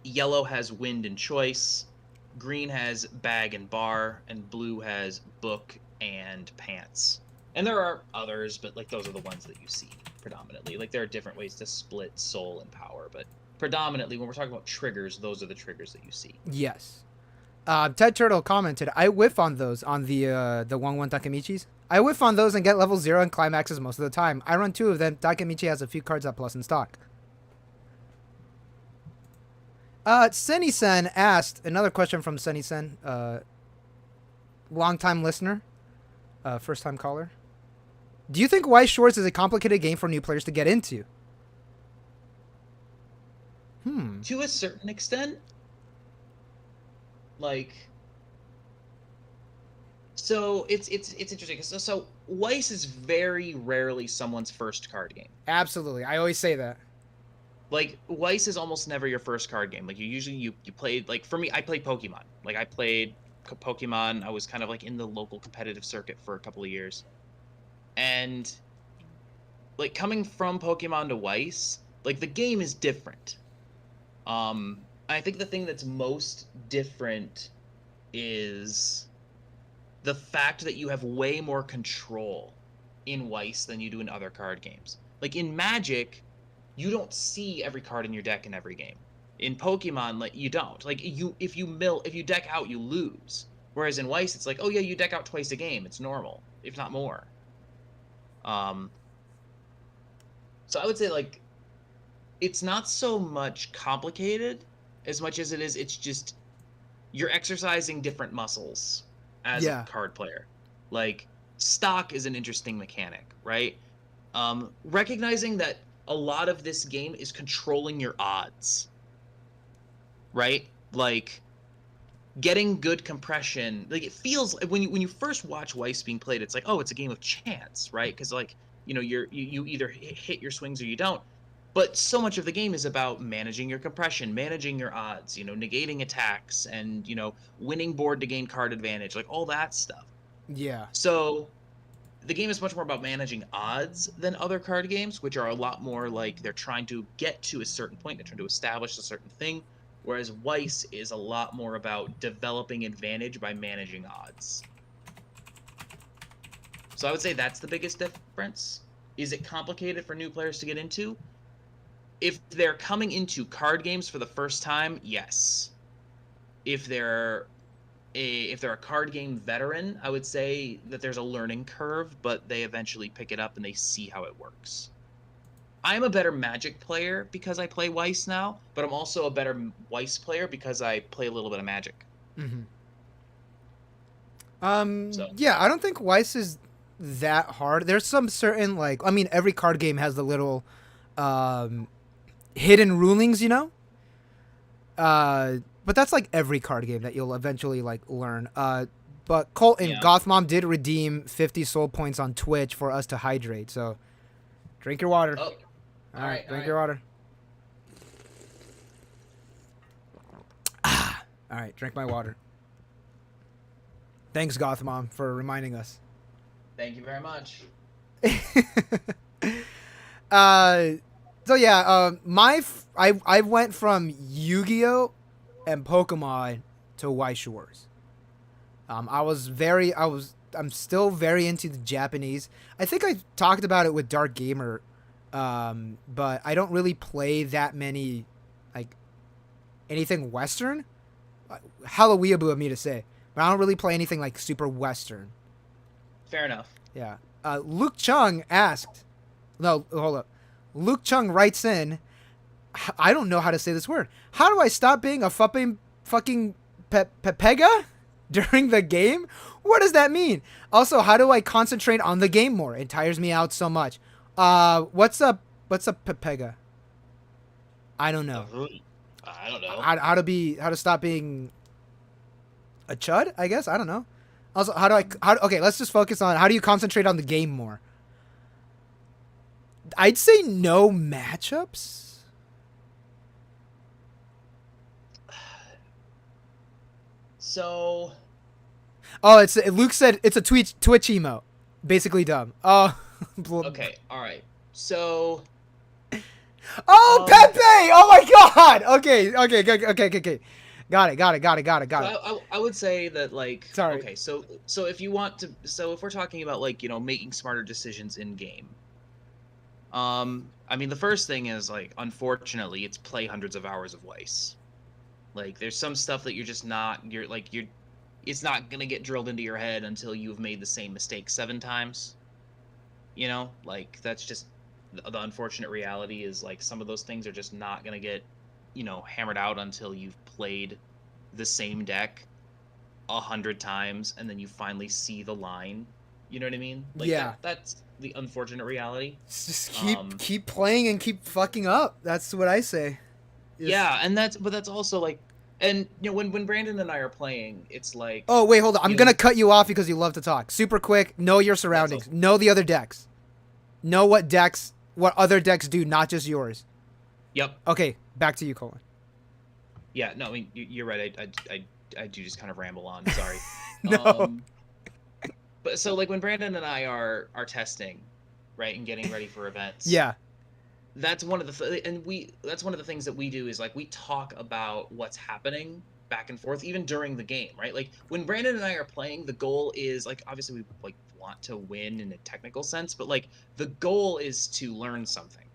yellow has Wind and Choice, green has Bag and Bar, and blue has Book and Pants. And there are others, but like those are the ones that you see predominantly. Like there are different ways to split soul and power, but predominantly when we're talking about triggers, those are the triggers that you see. Yes. Ted Turtle commented, I whiff on those on the 1/1 Takemichis. I whiff on those and get level 0 and climaxes most of the time. I run 2 of them. Takemichi has a few cards at plus in stock. Senny-sen asked, another question from Senny-sen, long-time listener, first-time caller. Do you think Weiss Schwarz is a complicated game for new players to get into? To a certain extent. Like, so it's interesting. So Weiss is very rarely someone's first card game. Absolutely. I always say that. Like, Weiss is almost never your first card game. Like, you played, like, for me, I played Pokemon. Like, I played Pokemon. I was kind of, like, in the local competitive circuit for a couple of years. And, like, coming from Pokemon to Weiss, like, the game is different. I think the thing that's most different is the fact that you have way more control in Weiss than you do in other card games. Like in Magic, you don't see every card in your deck in every game. In Pokemon, like you don't. Like if you deck out, you lose. Whereas in Weiss, it's like, oh yeah, you deck out twice a game. It's normal, if not more. So I would say like it's not so much complicated as much as it's just you're exercising different muscles as a card player. Like stock is an interesting mechanic, right? Recognizing that a lot of this game is controlling your odds, right? Like getting good compression. Like it feels when you first watch Weiss being played, it's like, oh, it's a game of chance, right? Because like you either hit your swings or you don't. But so much of the game is about managing your compression, managing your odds, negating attacks, and winning board to gain card advantage, like all that stuff. Yeah. So the game is much more about managing odds than other card games, which are a lot more like they're trying to get to a certain point, they're trying to establish a certain thing, whereas Weiss is a lot more about developing advantage by managing odds. So I would say that's the biggest difference. Is it complicated for new players to get into? If they're coming into card games for the first time, yes. If they're a card game veteran, I would say that there's a learning curve, but they eventually pick it up and they see how it works. I'm a better Magic player because I play Weiss now, but I'm also a better Weiss player because I play a little bit of Magic. Mm-hmm. Yeah, I don't think Weiss is that hard. There's some certain every card game has the little hidden rulings, but that's like every card game that you'll eventually learn. But Colton, Gothmom did redeem 50 soul points on Twitch for us to hydrate. So drink your water. Oh. All right, drink your water. All right, drink my water. Thanks, Gothmom, for reminding us. Thank you very much. So yeah, I went from Yu-Gi-Oh and Pokemon to Weiss Schwarz. I'm still very into the Japanese. I think I talked about it with Dark Gamer, but I don't really play that many, anything Western. Hella weeaboo of me to say, but I don't really play anything super Western. Fair enough. Yeah. Luke Chung asked. No, hold up. Luke Chung writes in, I don't know how to say this word. How do I stop being a fucking pepega during the game? What does that mean? Also, how do I concentrate on the game more? It tires me out so much. What's a pepega? I don't know. I don't know. How to stop being a chud, I guess? I don't know. Also, okay, let's just focus on how do you concentrate on the game more? I'd say no matchups. So. Oh, Luke said it's a Twitch emote. Basically dumb. Oh. Okay. All right. So. Oh, Pepe! Oh my God! Okay. Got it. I would say that Sorry. Okay, so if you want to, so if we're talking about making smarter decisions in game. I mean, the first thing is unfortunately, it's play hundreds of hours of Weiss. There's some stuff that it's not gonna get drilled into your head until you've made the same mistake 7 times. That's just the unfortunate reality is some of those things are just not gonna get, hammered out until you've played the same deck 100 times and then you finally see the line. You know what I mean? That's the unfortunate reality. Just keep playing and keep fucking up. That's what I say. Yeah, and that's also and when Brandon and I are playing, it's oh wait, hold on. I'm gonna cut you off because you love to talk. Super quick. Know your surroundings. Know the other decks. Know what other decks do, not just yours. Yep. Okay, back to you, Colin. Yeah, no, I mean you're right. I do just kind of ramble on. Sorry. No. But so when Brandon and I are testing, right, and getting ready for events. Yeah. That's one of the things that we do is we talk about what's happening back and forth even during the game, right? Like when Brandon and I are playing, the goal is like obviously we like want to win in a technical sense, but like the goal is to learn something,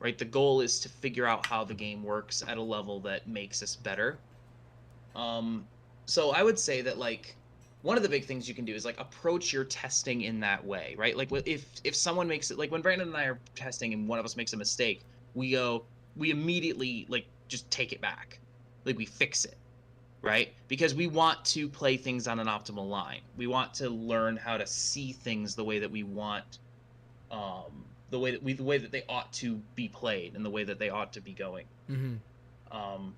right? The goal is to figure out how the game works at a level that makes us better. So I would say that like one of the big things you can do is like approach your testing in that way, right? Like if someone makes it, like when Brandon and I are testing and one of us makes a mistake, we immediately like just take it back, like we fix it, right? Because we want to play things on an optimal line. We want to learn how to see things the way that we want, the way that they ought to be played and the way that they ought to be going. Mm-hmm. Um,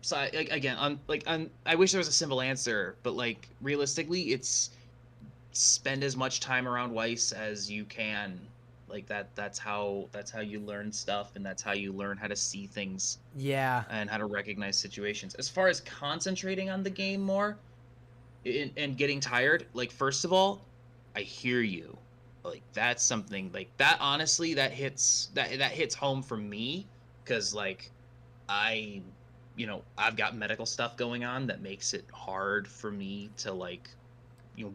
so I wish there was a simple answer, but like realistically, it's spend as much time around Weiss as you can. Like that's how you learn stuff, and that's how you learn how to see things Yeah. and how to recognize situations. As far as concentrating on the game more and getting tired, like first of all, I hear you. Like that's something like that honestly that hits home for me cuz like I I've got medical stuff going on that makes it hard for me to like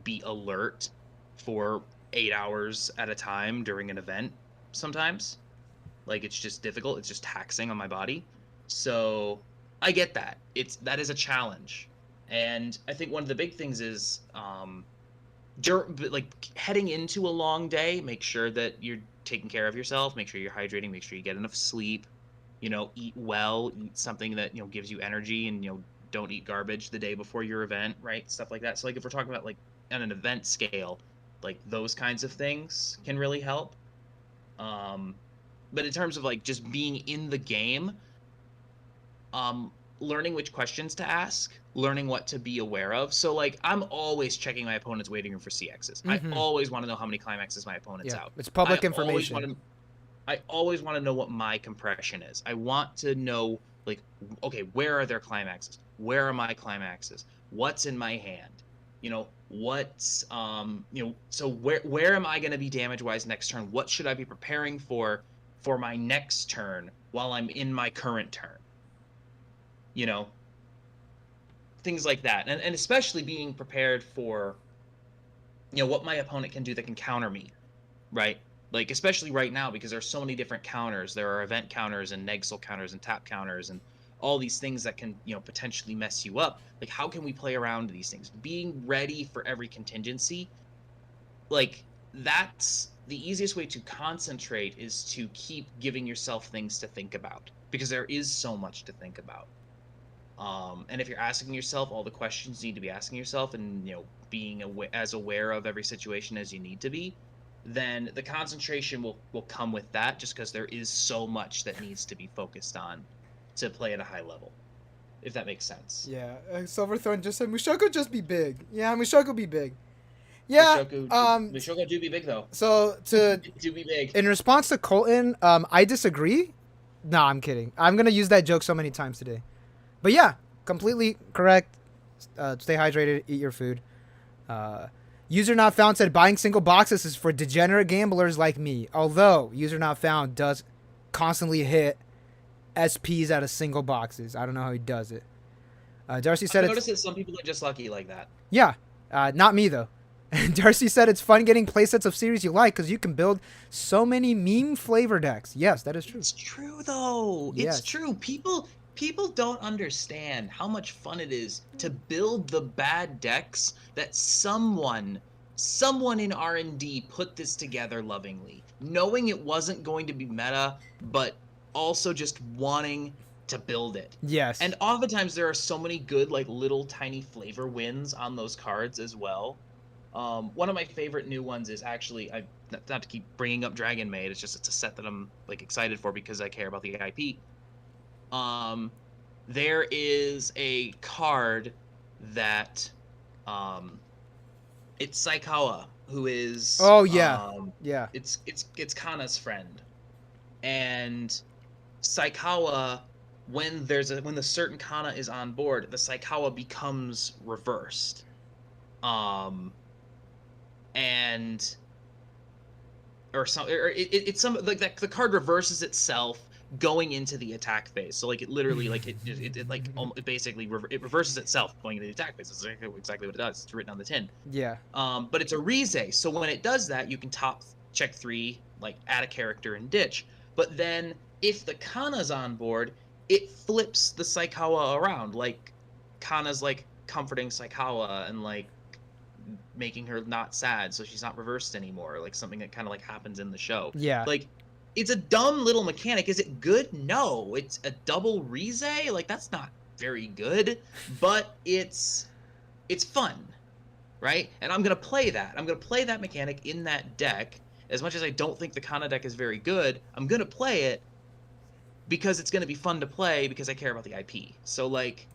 be alert for 8 hours at a time during an event sometimes. Like it's just difficult, it's just taxing on my body. So I get that. That is a challenge. And I think one of the big things is like heading into a long day, make sure that you're taking care of yourself, make sure you're hydrating, make sure you get enough sleep, eat well, eat something that, gives you energy, and, don't eat garbage the day before your event, right? Stuff like that. So like if we're talking about like on an event scale, like those kinds of things can really help. But in terms of like just being in the game, learning which questions to ask, learning what to be aware of. So like I'm always checking my opponent's waiting room for CXs. I Mm-hmm. always want to know how many climaxes my opponent's Yeah. out. It's public Always want information. to I always want to know what my compression is. I want to know like okay, where are their climaxes? Where are my climaxes? What's in my hand? What's so where am I going to be damage wise next turn? What should I be preparing for my next turn while I'm in my current turn? You know, things like that. And especially being prepared for what my opponent can do that can counter me, right? Like especially right now because there's so many different counters. There are event counters and Nexel counters and tap counters and all these things that can potentially mess you up. Like how can we play around these things? Being ready for every contingency, like that's the easiest way to concentrate is to keep giving yourself things to think about because there is so much to think about. And if you're asking yourself all the questions you need to be asking yourself and being as aware of every situation as you need to be, then the concentration will come with that just because there is so much that needs to be focused on to play at a high level, if that makes sense. Yeah. Silverthorn just said Mushoku just be big. Yeah, Mushoku be big. Yeah. Vishoku do be big though. So to Do be big. in response to Colton, I disagree. No, I'm kidding. I'm gonna use that joke so many times today. But yeah, completely correct. Stay hydrated. Eat your food. User not found said buying single boxes is for degenerate gamblers like me. Although user not found does constantly hit SPs out of single boxes. I don't know how he does it. Darcy said I've noticed that some people are just lucky like that. Yeah, not me though. Darcy said it's fun getting playsets of series you like because you can build so many meme flavor decks. Yes, that is true. It's true though. Yes. It's true. People don't understand how much fun it is to build the bad decks that someone in R&D put this together lovingly, knowing it wasn't going to be meta, but also just wanting to build it. Yes. And oftentimes there are so many good like little tiny flavor wins on those cards as well. One of my favorite new ones is actually not to keep bringing up Dragon Maid. It's a set that I'm like excited for because I care about the IP. There is a card that it's Saikawa who is yeah it's Kana's friend, and Saikawa when the certain Kana is on board, the Saikawa becomes reversed. And or some or it's some like that the card reverses itself going into the attack phase. So like it literally like it basically it reverses itself going into the attack phase. It's exactly what it does. It's written on the tin. Yeah. But it's a Rize, so when it does that, you can top check 3, like add a character and ditch. But then if the Kana's on board, it flips the Saikawa around. Like Kana's like comforting Saikawa and like making her not sad, so she's not reversed anymore. Like something that kind of like happens in the show. Yeah. Like it's a dumb little mechanic. Is it good? No. It's a double Rize. Like that's not very good, but it's fun, right? And I'm gonna play that. I'm gonna play that mechanic in that deck. As much as I don't think the Kana deck is very good, I'm gonna play it because it's gonna be fun to play because I care about the IP. So like,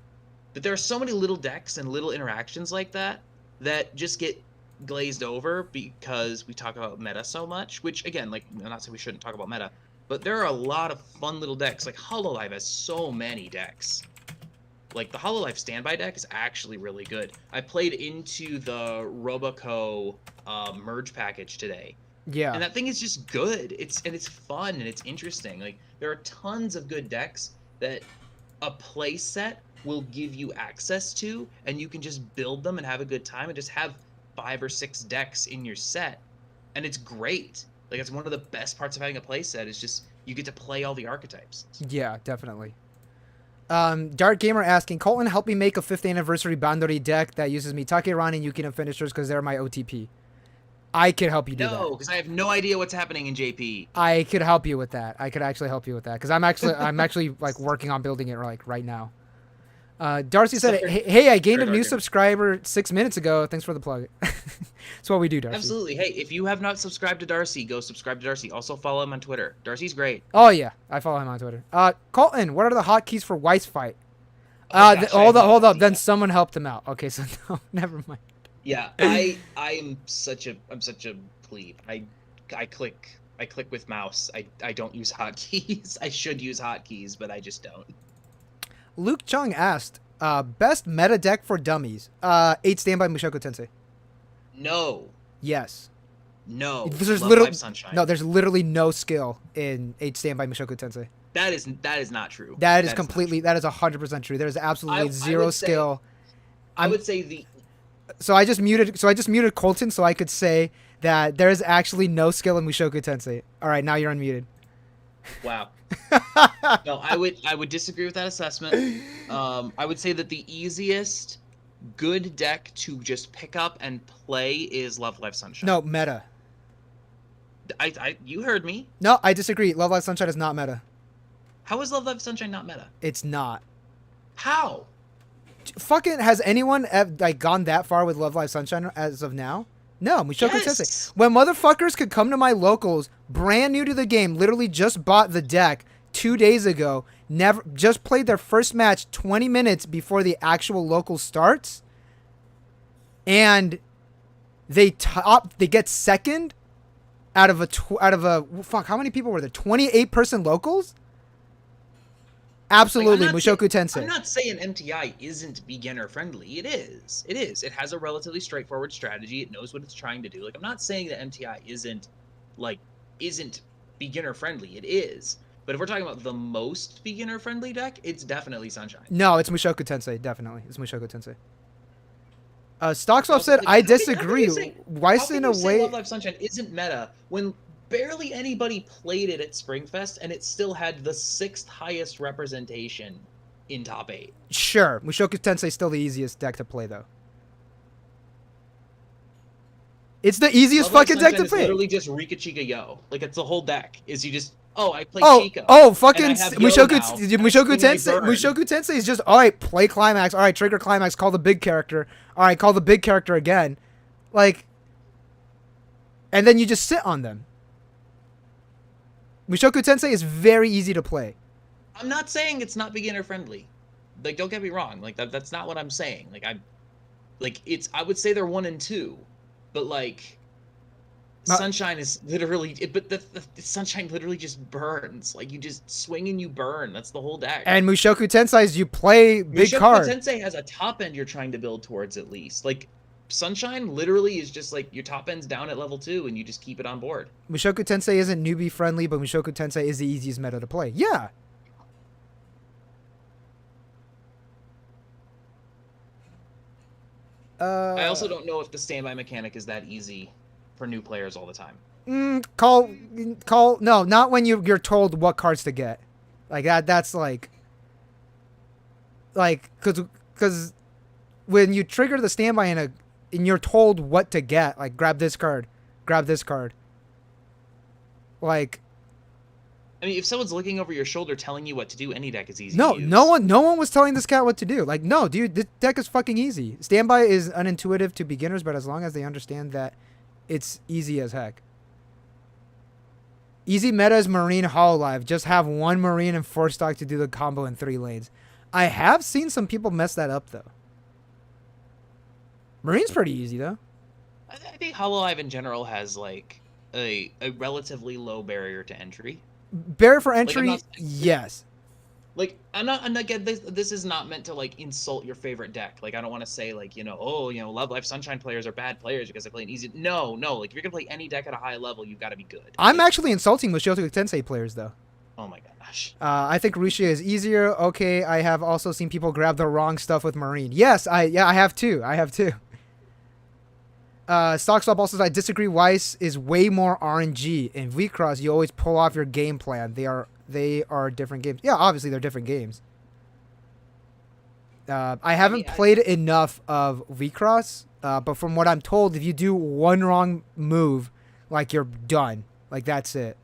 but there are so many little decks and little interactions like that that just get glazed over because we talk about meta so much, which again, like I'm not saying we shouldn't talk about meta, but there are a lot of fun little decks. Like Hololive has so many decks. Like the Hololive standby deck is actually really good. I played into the Roboco merge package today. Yeah. And that thing is just good. It's fun and it's interesting. Like there are tons of good decks that a play set will give you access to, and you can just build them and have a good time and just have 5 or 6 decks in your set, and it's great. Like it's one of the best parts of having a play set is just you get to play all the archetypes. Yeah, definitely. Dark Gamer asking, Colton, help me make a 5th anniversary Bandori deck that uses Mitake Ran and Yukina finishers because they're my OTP. I could help you do that. No, because I have no idea what's happening in JP. I could help you with that. I could actually help you with that because I'm actually like working on building it like right now. Darcy said, hey, I gained a new subscriber 6 minutes ago. Thanks for the plug. That's what we do, Darcy. Absolutely. Hey, if you have not subscribed to Darcy, go subscribe to Darcy. Also follow him on Twitter. Darcy's great. Oh, yeah. I follow him on Twitter. Colton, what are the hotkeys for Weiss fight? Hold up. Then someone helped him out. Okay, so no, never mind. Yeah, I'm such a plebe. I click with mouse. I don't use hotkeys. I should use hotkeys, but I just don't. Luke Chung asked, best meta deck for dummies. 8 Standby Mushoku Tensei. No. Yes. No. There's there's literally no skill in 8 Standby Mushoku Tensei. That is not true. That is 100% true. There's absolutely zero skill. I would say So I just muted Colton so I could say that there is actually no skill in Mushoku Tensei. All right, now you're unmuted. Wow. No, I would disagree with that assessment. I would say that the easiest good deck to just pick up and play is Love Live Sunshine. No, meta. You heard me. No, I disagree. Love Live Sunshine is not meta. How is Love Live Sunshine not meta? It's not. How? Fucking has anyone like gone that far with Love Live Sunshine as of now? No, Mushoku Tensei. When motherfuckers could come to my locals, brand new to the game, literally just bought the deck 2 days ago, never just played their first match 20 minutes before the actual local starts, and they get second out of a fuck. How many people were there? 28 person locals. Absolutely, Mushoku Tensei. I'm not saying MTI isn't beginner friendly. It is. It has a relatively straightforward strategy. It knows what it's trying to do. Like I'm not saying that MTI isn't beginner friendly. It is. But if we're talking about the most beginner friendly deck, it's definitely Sunshine. No, it's Mushoku Tensei. Definitely, it's Mushoku Tensei. Stocksoft said, I disagree. Weiss in a way. Love Live Sunshine isn't meta when barely anybody played it at Springfest, and it still had the 6th highest representation in top 8. Sure, Mushoku Tensei is still the easiest deck to play, though. It's the easiest fucking deck to play. It's literally just Rika Chika Yo. Like it's the whole deck. Is you just I play Chico. Fucking Mushoku Tensei. Mushoku Tensei is just all right. Play climax. All right, trigger climax. Call the big character. All right, call the big character again. Like, and then you just sit on them. Mushoku Tensei is very easy to play. I'm not saying it's not beginner friendly. Like, don't get me wrong. Like that's not what I'm saying. I would say they're 1 and 2, but like. Sunshine is literally, but the Sunshine literally just burns. Like you just swing and you burn. That's the whole deck. And Mushoku Tensei is you play big card. Mushoku Tensei has a top end you're trying to build towards at least. Like Sunshine literally is just like your top end's down at level 2 and you just keep it on board. Mushoku Tensei isn't newbie friendly, but Mushoku Tensei is the easiest meta to play. Yeah. I also don't know if the standby mechanic is that easy for new players all the time. No, not when you're told what cards to get. Like that. That's like because when you trigger the standby and you're told what to get, like grab this card, grab this card. Like, I mean, if someone's looking over your shoulder telling you what to do, any deck is easy. no, to use. no one was telling this cat what to do. Like, no, dude, this deck is fucking easy. Standby is unintuitive to beginners, but as long as they understand that, it's easy as heck. Easy meta is Marine Hololive. Just have one Marine and 4 stock to do the combo in 3 lanes. I have seen some people mess that up though. Marine's pretty easy though. I think Hololive in general has like a relatively low barrier to entry. Barrier for entry, Like, yes. Like I'm not again. This is not meant to like insult your favorite deck. Like I don't want to say like Love Life Sunshine players are bad players because they play an easy. No. Like if you're gonna play any deck at a high level, you've got to be good. I'm actually insulting Mushoku Tensei players though. Oh my gosh. I think Rushia is easier. Okay, I have also seen people grab the wrong stuff with Marine. Yes, I have too. Stock Swap also says, I disagree. Weiss is way more RNG. In V-Cross, you always pull off your game plan. They are different games. Yeah, obviously they're different games. I haven't played enough of V-Cross, but from what I'm told, if you do one wrong move, like you're done. Like that's it.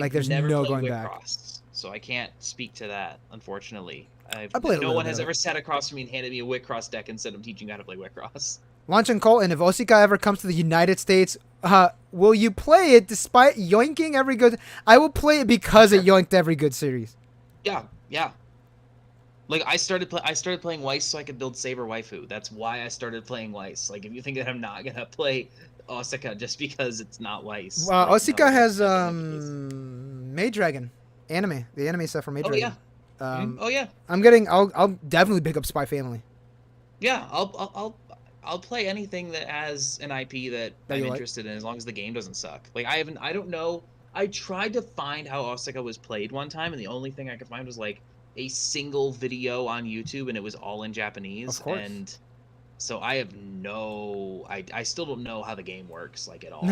Like there's no going back. So I can't speak to that, unfortunately. No one has ever sat across from me and handed me a Wicross deck and said, I'm teaching you how to play Wicross. Launch and Colton, if Osika ever comes to the United States, will you play it despite yoinking every good... I will play it because it yoinked every good series. Yeah. Like, I started playing Weiss so I could build Saber Waifu. That's why I started playing Weiss. Like, if you think that I'm not going to play Osika just because it's not Weiss. Well, Osika has Maid Dragon. Anime. The anime stuff from Maid Dragon. Yeah. I'll definitely pick up Spy Family. Yeah, I'll play anything that has an IP that I'm interested in, as long as the game doesn't suck. Like I don't know. I tried to find how Osaka was played one time, and the only thing I could find was like a single video on YouTube, and it was all in Japanese. Of course. And so I have I still don't know how the game works like at all.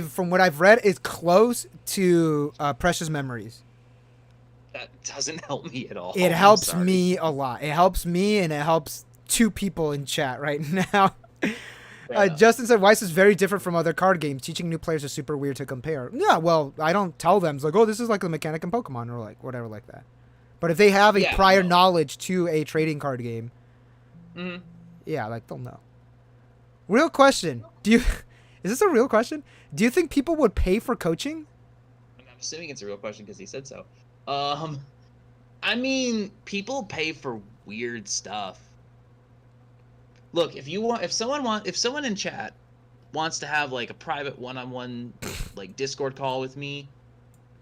From what I've read, it's close to Precious Memories. That doesn't help me at all. It helps me a lot. It helps me, and it helps 2 people in chat right now. Justin said Weiss is very different from other card games. Teaching new players is super weird to compare. Yeah, well, I don't tell them. It's like, oh, this is like the mechanic in Pokemon or like whatever like that. But if they have a prior knowledge to a trading card game, yeah, like they'll know. Real question. Is this a real question? Do you think people would pay for coaching? I'm assuming it's a real question because he said so. I mean, people pay for weird stuff. Look, if someone in chat wants to have like a private one-on-one like Discord call with me,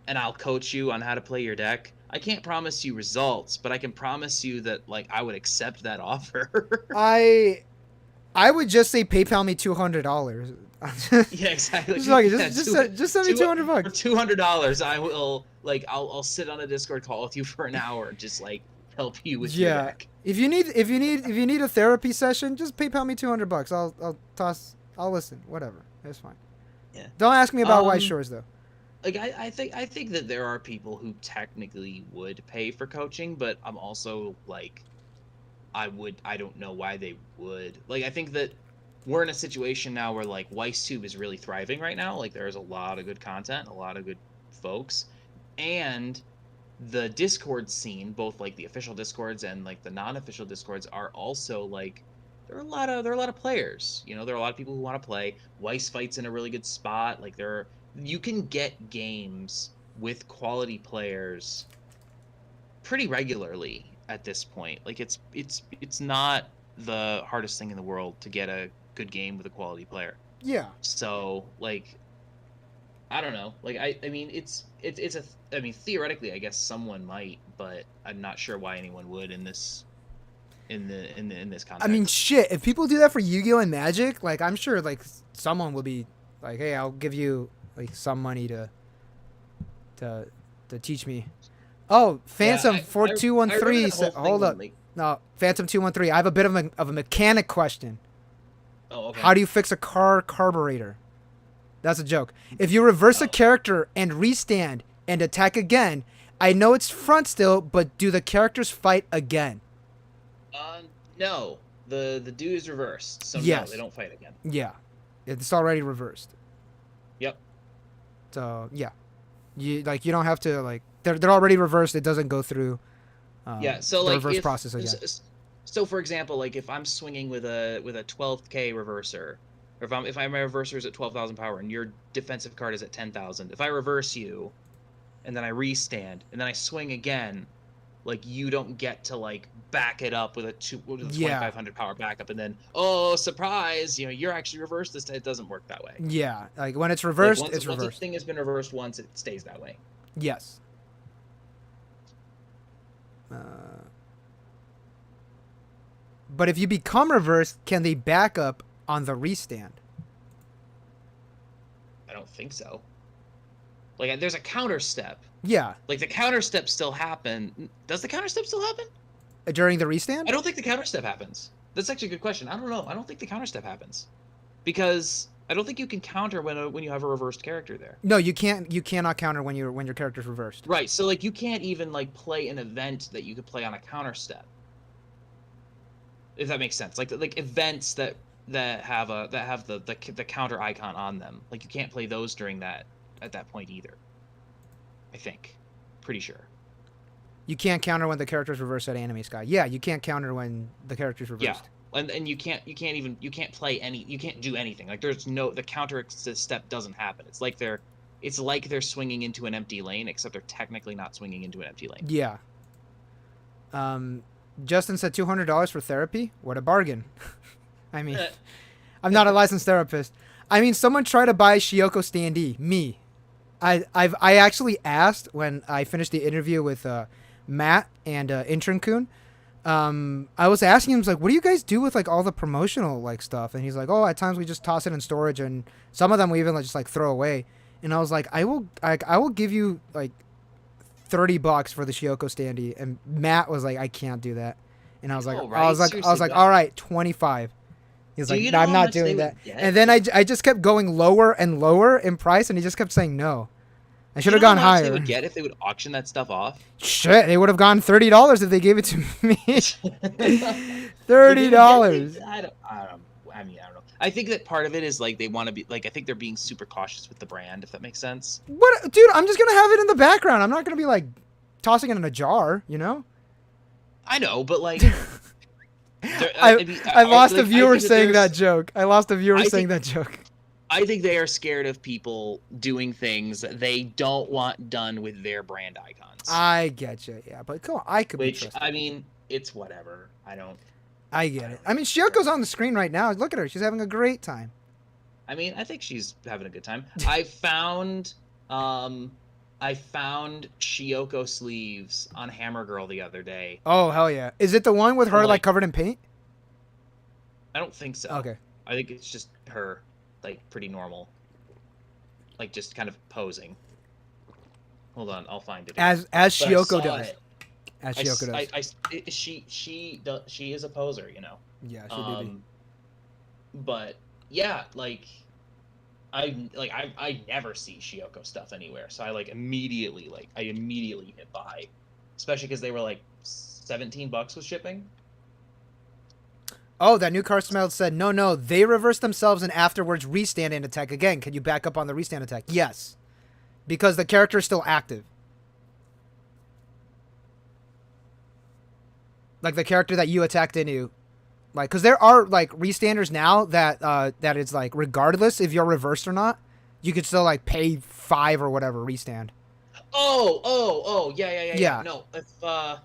and I'll coach you on how to play your deck, I can't promise you results, but I can promise you that like I would accept that offer. I would just say PayPal me $200. Yeah, exactly. Just send me $200. For $200, I will I'll sit on a Discord call with you for an hour, just like help you with your deck. If you need a therapy session, just PayPal me $200. I'll listen. Whatever. That's fine. Yeah. Don't ask me about Weiss Schwarz though. Like I think that there are people who technically would pay for coaching, but I'm also like I don't know why they would. Like I think that we're in a situation now where like WeissTube is really thriving right now. Like there's a lot of good content, a lot of good folks, and the Discord scene, both like the official Discords and like the non-official Discords, are also like there are a lot of players. You know, there are a lot of people who want to play. Weiss Fight's in a really good spot. Like you can get games with quality players pretty regularly at this point. Like it's not the hardest thing in the world to get a good game with a quality player. Yeah. So like I don't know. Like I mean I mean theoretically I guess someone might, but I'm not sure why anyone would in this in this context. I mean, shit. If people do that for Yu-Gi-Oh and Magic, like I'm sure like someone will be like, hey, I'll give you like some money to teach me. Oh, Phantom 4213 said, hold up. No, Phantom 213. I have a bit of a mechanic question. Oh, okay. How do you fix a car carburetor? That's a joke. If you reverse a character and restand and attack again, I know it's front still, but do the characters fight again? No. The dude is reversed, so Yes. no, they don't fight again. Yeah, it's already reversed. Yep. So yeah, you don't have to like they're already reversed. It doesn't go through. So the like reverse process again. So for example, like if I'm swinging with a 12K reverser, or if my reverser is at 12,000 power and your defensive card is at 10,000, if I reverse you, and then I restand and then I swing again, like you don't get to like back it up with a 2,500 power backup, and then surprise, you're actually reversed this time. It doesn't work that way. Yeah, like when it's reversed, like it's reversed. Once a thing has been reversed once, it stays that way. Yes. But if you become reversed, can they back up on the restand? I don't think so. Like, there's a counter step. Yeah. Like, the counter step still happen. Does the counter step still happen? During the restand? I don't think the counter step happens. That's actually a good question. I don't know. I don't think the counter step happens. Because I don't think you can counter when you have a reversed character there. No, you can't. You cannot counter when your character's reversed. Right. So, like, you can't even, like, play an event that you could play on a counter step. If that makes sense. Like events that have the counter icon on them. Like, you can't play those during that at that point either. I think. Pretty sure. You can't counter when the character's reversed at Anime Sky. Yeah, you can't counter when the character's reversed. Yeah. And you can't play you can't do anything. Like, the counter step doesn't happen. It's like they're swinging into an empty lane, except they're technically not swinging into an empty lane. Yeah. Justin said $200 for therapy. What a bargain. I mean, I'm not a licensed therapist. I mean, someone tried to buy Shioko standee. Me. I actually asked when I finished the interview with Matt and Intern Kun. I was asking him, I was like, what do you guys do with like all the promotional like stuff? And he's like, oh, at times we just toss it in storage, and some of them we even just like throw away. And I was like, I will give you like $30 for the Shioko standee. And Matt was like, I can't do that. And I was like, right? I was like, all right, 25. He's like, no, I'm not doing that. And then I just kept going lower and lower in price, and he just kept saying no. I should have gone higher. They would get if they would auction that stuff off. Shit, they would have gone $30 if they gave it to me. $30. I don't know. I think that part of it is like they want to be like, I think they're being super cautious with the brand, if that makes sense. What, dude? I'm just gonna have it in the background. I'm not gonna be like tossing it in a jar, you know? I know, but like, I lost a viewer saying that joke. I lost a viewer saying that joke. I think they are scared of people doing things that they don't want done with their brand icons. I get you, yeah, but come on, I could be trusted. I mean, it's whatever. I get it. I mean, Shioko's on the screen right now. Look at her. She's having a great time. I mean, I think she's having a good time. I found Shioko sleeves on Hammer Girl the other day. Oh, hell yeah. Is it the one with her like covered in paint? I don't think so. Okay. I think it's just her, like, pretty normal. Like, just kind of posing. Hold on, I'll find it. As Shioko does. As Shioko does. She is a poser, you know. Yeah, she did. But yeah, like I never see Shioko stuff anywhere, so I immediately hit buy, especially because they were like $17 with shipping. Oh, that new car smell said no. They reverse themselves and afterwards restand and attack again. Can you back up on the restand attack? Yes, because the character is still active. Like the character that you attacked into, like, because there are like restanders now that that it's like regardless if you're reversed or not, you could still like pay $5 or whatever restand. Yeah. No, if the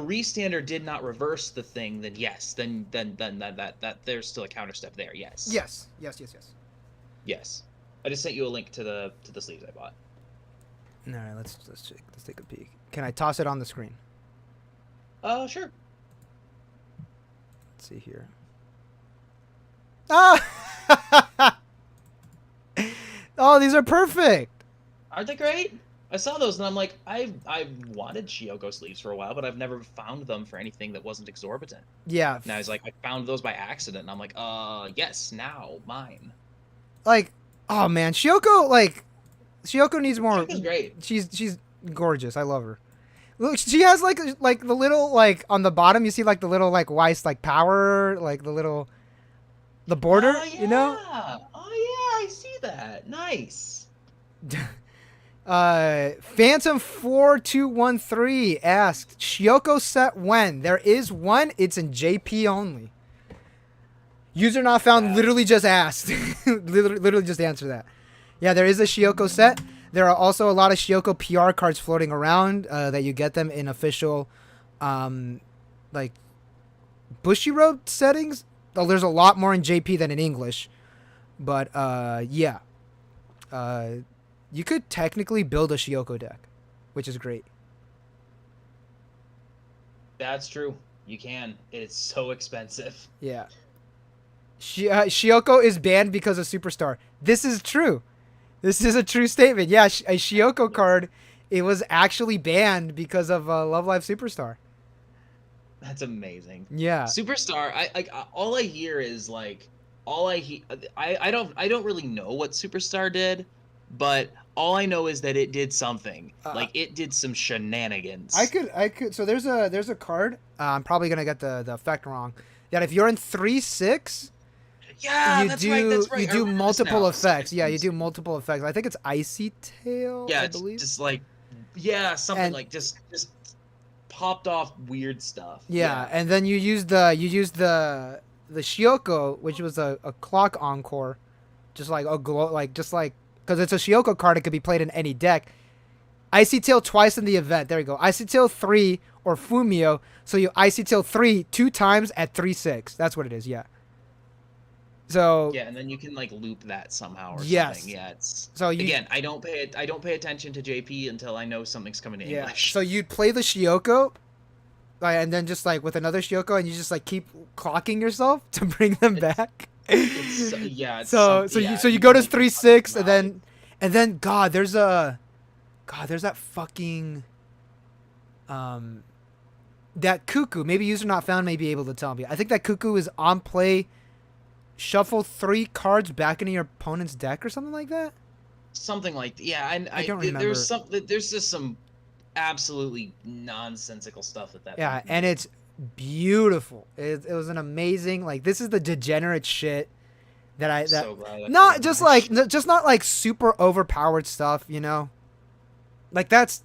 restander did not reverse the thing, then yes, then that there's still a counter step there. Yes. I just sent you a link to the sleeves I bought. All right, let's check. Let's take a peek. Can I toss it on the screen? Sure. Let's see here. Ah! Oh, these are perfect. Aren't they great? I saw those and I'm like, I've wanted Shioko sleeves for a while, but I've never found them for anything that wasn't exorbitant. Yeah. And I was like, I found those by accident, and I'm like, yes, now mine. Like, oh man, Shioko needs more. Shioko's great. She's gorgeous. I love her. Look, she has like the little like on the bottom. You see like the little like Weiss like power, like the border. Oh, yeah. You know. Oh yeah, I see that. Nice. Phantom 4213 asked Shioko set when? There is one. It's in JP only. User not found. Literally just asked. literally just answer that. Yeah, there is a Shioko set. There are also a lot of Shioko PR cards floating around that you get them in official, like Bushiroad settings. Oh, there's a lot more in JP than in English, but yeah. You could technically build a Shioko deck, which is great. That's true. You can. It's so expensive. Yeah. Shioko is banned because of Superstar. This is true. This is a true statement. Yeah, a Shioko card, it was actually banned because of Love Live Superstar. That's amazing. Yeah. Superstar. All I hear is like I don't really know what Superstar did, but all I know is that it did something. Like it did some shenanigans. I could. So there's a card. I'm probably gonna get the effect wrong. That if you're in 3/6, yeah, that's right. You do multiple effects. Yeah, you do multiple effects. I think it's Icy Tail. Yeah, I it's believe. just like something like just popped off weird stuff. Yeah, and then you use the Shioko, which was a clock encore, just like a glow, because it's a Shioko card, it could be played in any deck. Icy Tail twice in the event. There you go. Icy Tail 3 or Fumio. So you Icy Tail 3 2 times at 3/6. That's what it is. Yeah. So yeah, and then you can like loop that somehow or something. Yeah, it's again. I don't pay attention to JP until I know something's coming to English. So you'd play the Shioko, and then just like with another Shioko, and you just like keep clocking yourself to bring them back. So you go to 3/6 and then there's that fucking that Cuckoo. Maybe user not found may be able to tell me. I think that Cuckoo is on play. Shuffle 3 cards back into your opponent's deck or something like that. Something like I don't remember. There's just some absolutely nonsensical stuff that. Yeah, and it's beautiful. It was an amazing, like, this is the degenerate shit so glad not just not like super overpowered stuff, you know. Like that's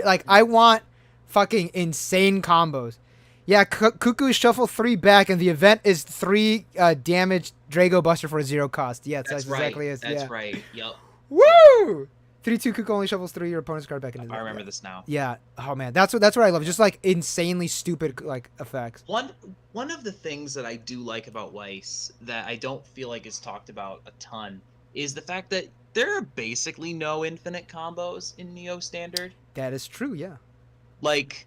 like I want fucking insane combos. Yeah, Cuckoo shuffle 3 back, and the event is 3 damage Drago Buster for a 0 cost. Yeah, that's exactly it. That's right. Yup. Woo! 3/2 Cuckoo only shuffles 3 your opponent's card back into the I remember this now. Yeah. Oh man, that's what I love. Just like insanely stupid like effects. One of the things that I do like about Weiss that I don't feel like is talked about a ton is the fact that there are basically no infinite combos in Neo Standard. That is true. Yeah. Like,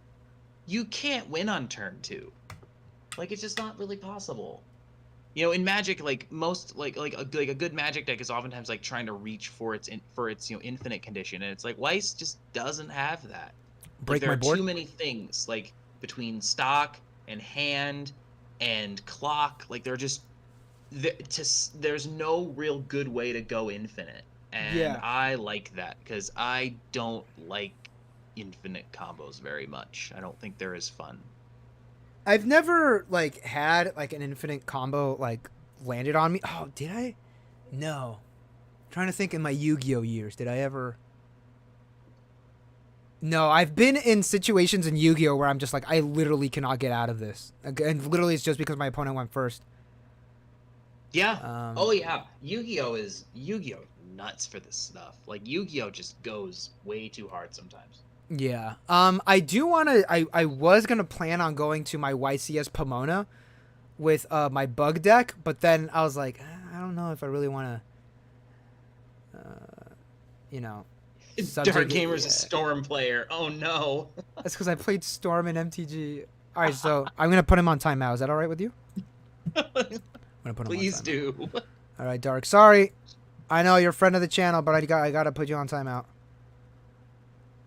you can't win on turn 2. Like, it's just not really possible. You know, in Magic, like most like a good Magic deck is oftentimes like trying to reach for its infinite condition, and it's like Weiss just doesn't have that. Break there my board. Too many things like between stock and hand and clock. Like there's no real good way to go infinite, and I like that because I don't like infinite combos very much. I don't think they're as fun. I've never like had like an infinite combo like landed on me. Oh, did I? No. I'm trying to think in my Yu-Gi-Oh years, did I ever? No, I've been in situations in Yu-Gi-Oh where I'm just like, I literally cannot get out of this, and literally it's just because my opponent went first. Yeah. Yu-Gi-Oh nuts for this stuff. Like Yu-Gi-Oh just goes way too hard sometimes. Yeah. I do want to. I was gonna plan on going to my YCS Pomona with my bug deck, but then I was like, I don't know if I really want to. Dark Subjugate. Gamer's Yeah. a Storm player. Oh no. That's because I played Storm and MTG. All right, so I'm gonna put him on timeout. Is that all right with you? I'm gonna put him on Please timeout. do. All right, Dark. Sorry, I know you're a friend of the channel, but I gotta put you on timeout.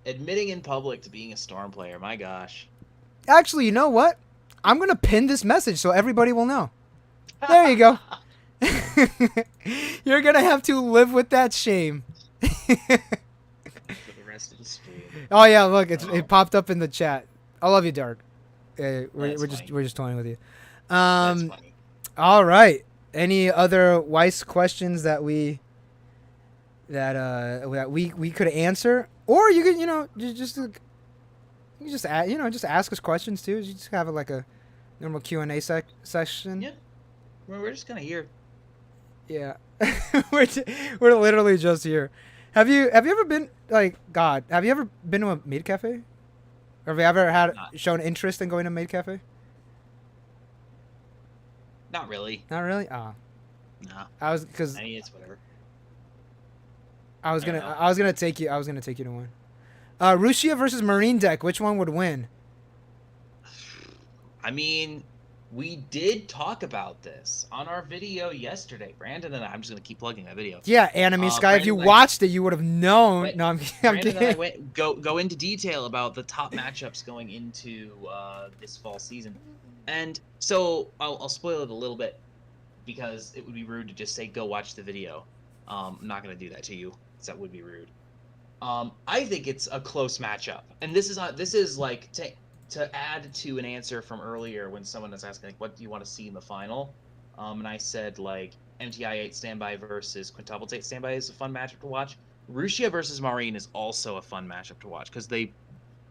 Admitting in public to being a Storm player. My gosh. Actually, you know what? I'm gonna pin this message so everybody will know. There you go. You're gonna have to live with that shame. For the rest of the stream. Oh yeah, look, it popped up in the chat. I love you, Dark. We're funny. just toying with you. That's funny. All right. Any other Weiss questions that we could answer, or you could just ask us questions too. You just have like a normal Q&A session. Yeah, we're just kind of here. Yeah, we're literally just here. Have you ever been have you ever been to a maid cafe? Or have you ever shown interest in going to a maid cafe? Not really. Not really. Oh. No. I mean, it's whatever. I was gonna take you to one. Rushia versus Marine deck. Which one would win? I mean, we did talk about this on our video yesterday. Brandon and I'm just gonna keep plugging that video. Yeah, Anime Sky. If you watched it, you would have known. No, I'm Brandon kidding. and I go into detail about the top matchups going into this fall season, and so I'll spoil it a little bit because it would be rude to just say go watch the video. I'm not gonna do that to you. That would be rude. I think it's a close matchup, and this is like to add to an answer from earlier when someone was asking like, what do you want to see in the final, and I said like MTI 8 standby versus Quintuple 8 standby is a fun matchup to watch. Rushia versus Marine is also a fun matchup to watch because they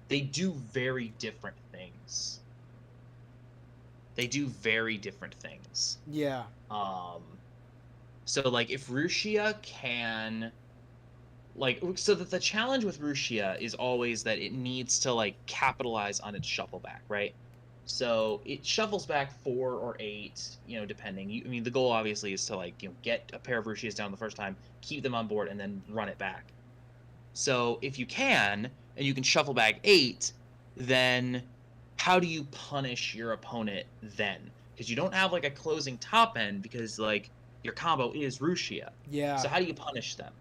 do very different things. Yeah. So like if Rushia can so that the challenge with Rushia is always that it needs to like capitalize on its shuffle back, right? So it shuffles back 4 or 8, depending. I mean, the goal obviously is to get a pair of Rushias down the first time, keep them on board, and then run it back. So if you can, and you can shuffle back 8, then how do you punish your opponent then? Because you don't have like a closing top end because your combo is Rushia. Yeah. So how do you punish them?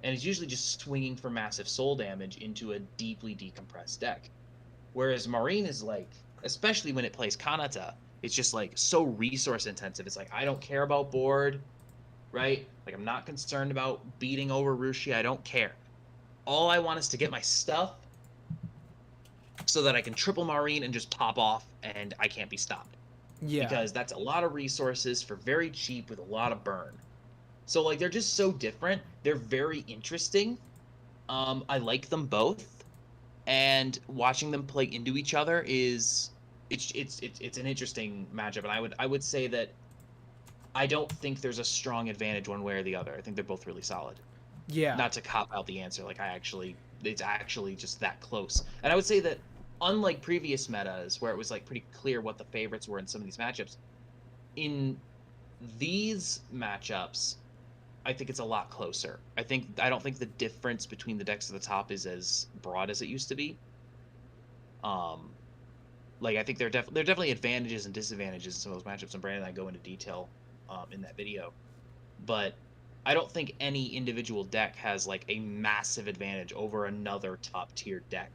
And it's usually just swinging for massive soul damage into a deeply decompressed deck. Whereas Marine is especially when it plays Kanata, it's just so resource intensive. It's I don't care about board, right? I'm not concerned about beating over Rushi. I don't care. All I want is to get my stuff so that I can triple Marine and just pop off and I can't be stopped. Yeah. Because that's a lot of resources for very cheap with a lot of burn. So they're just so different. They're very interesting. I like them both, and watching them play into each other it's an interesting matchup. And I would say that I don't think there's a strong advantage one way or the other. I think they're both really solid. Yeah. Not to cop out the answer. It's actually just that close. And I would say that unlike previous metas where it was pretty clear what the favorites were in some of these matchups, in these matchups, I think it's a lot closer. I don't think the difference between the decks at the top is as broad as it used to be. I think there are definitely advantages and disadvantages in some of those matchups, and Brandon and I go into detail in that video. But I don't think any individual deck has a massive advantage over another top tier deck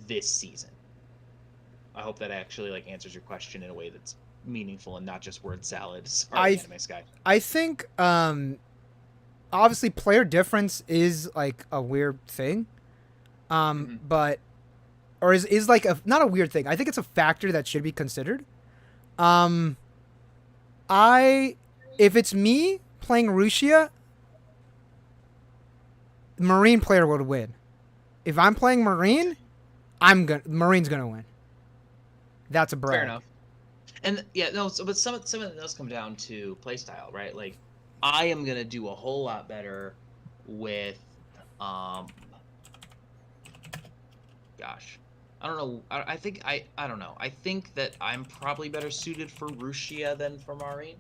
this season. I hope that actually answers your question in a way that's meaningful and not just word salad. Sorry, Anime Sky. I think obviously player difference is a weird thing, but is not a weird thing. I think it's a factor that should be considered. If it's me playing Rushia, Marine player would win. If I'm playing Marine, Marine's gonna win. That's a brag. Fair enough. And yeah, no. But some of it does come down to playstyle, right? I am gonna do a whole lot better with, gosh, I don't know. I think I don't know. I think that I'm probably better suited for Rushia than for Marine.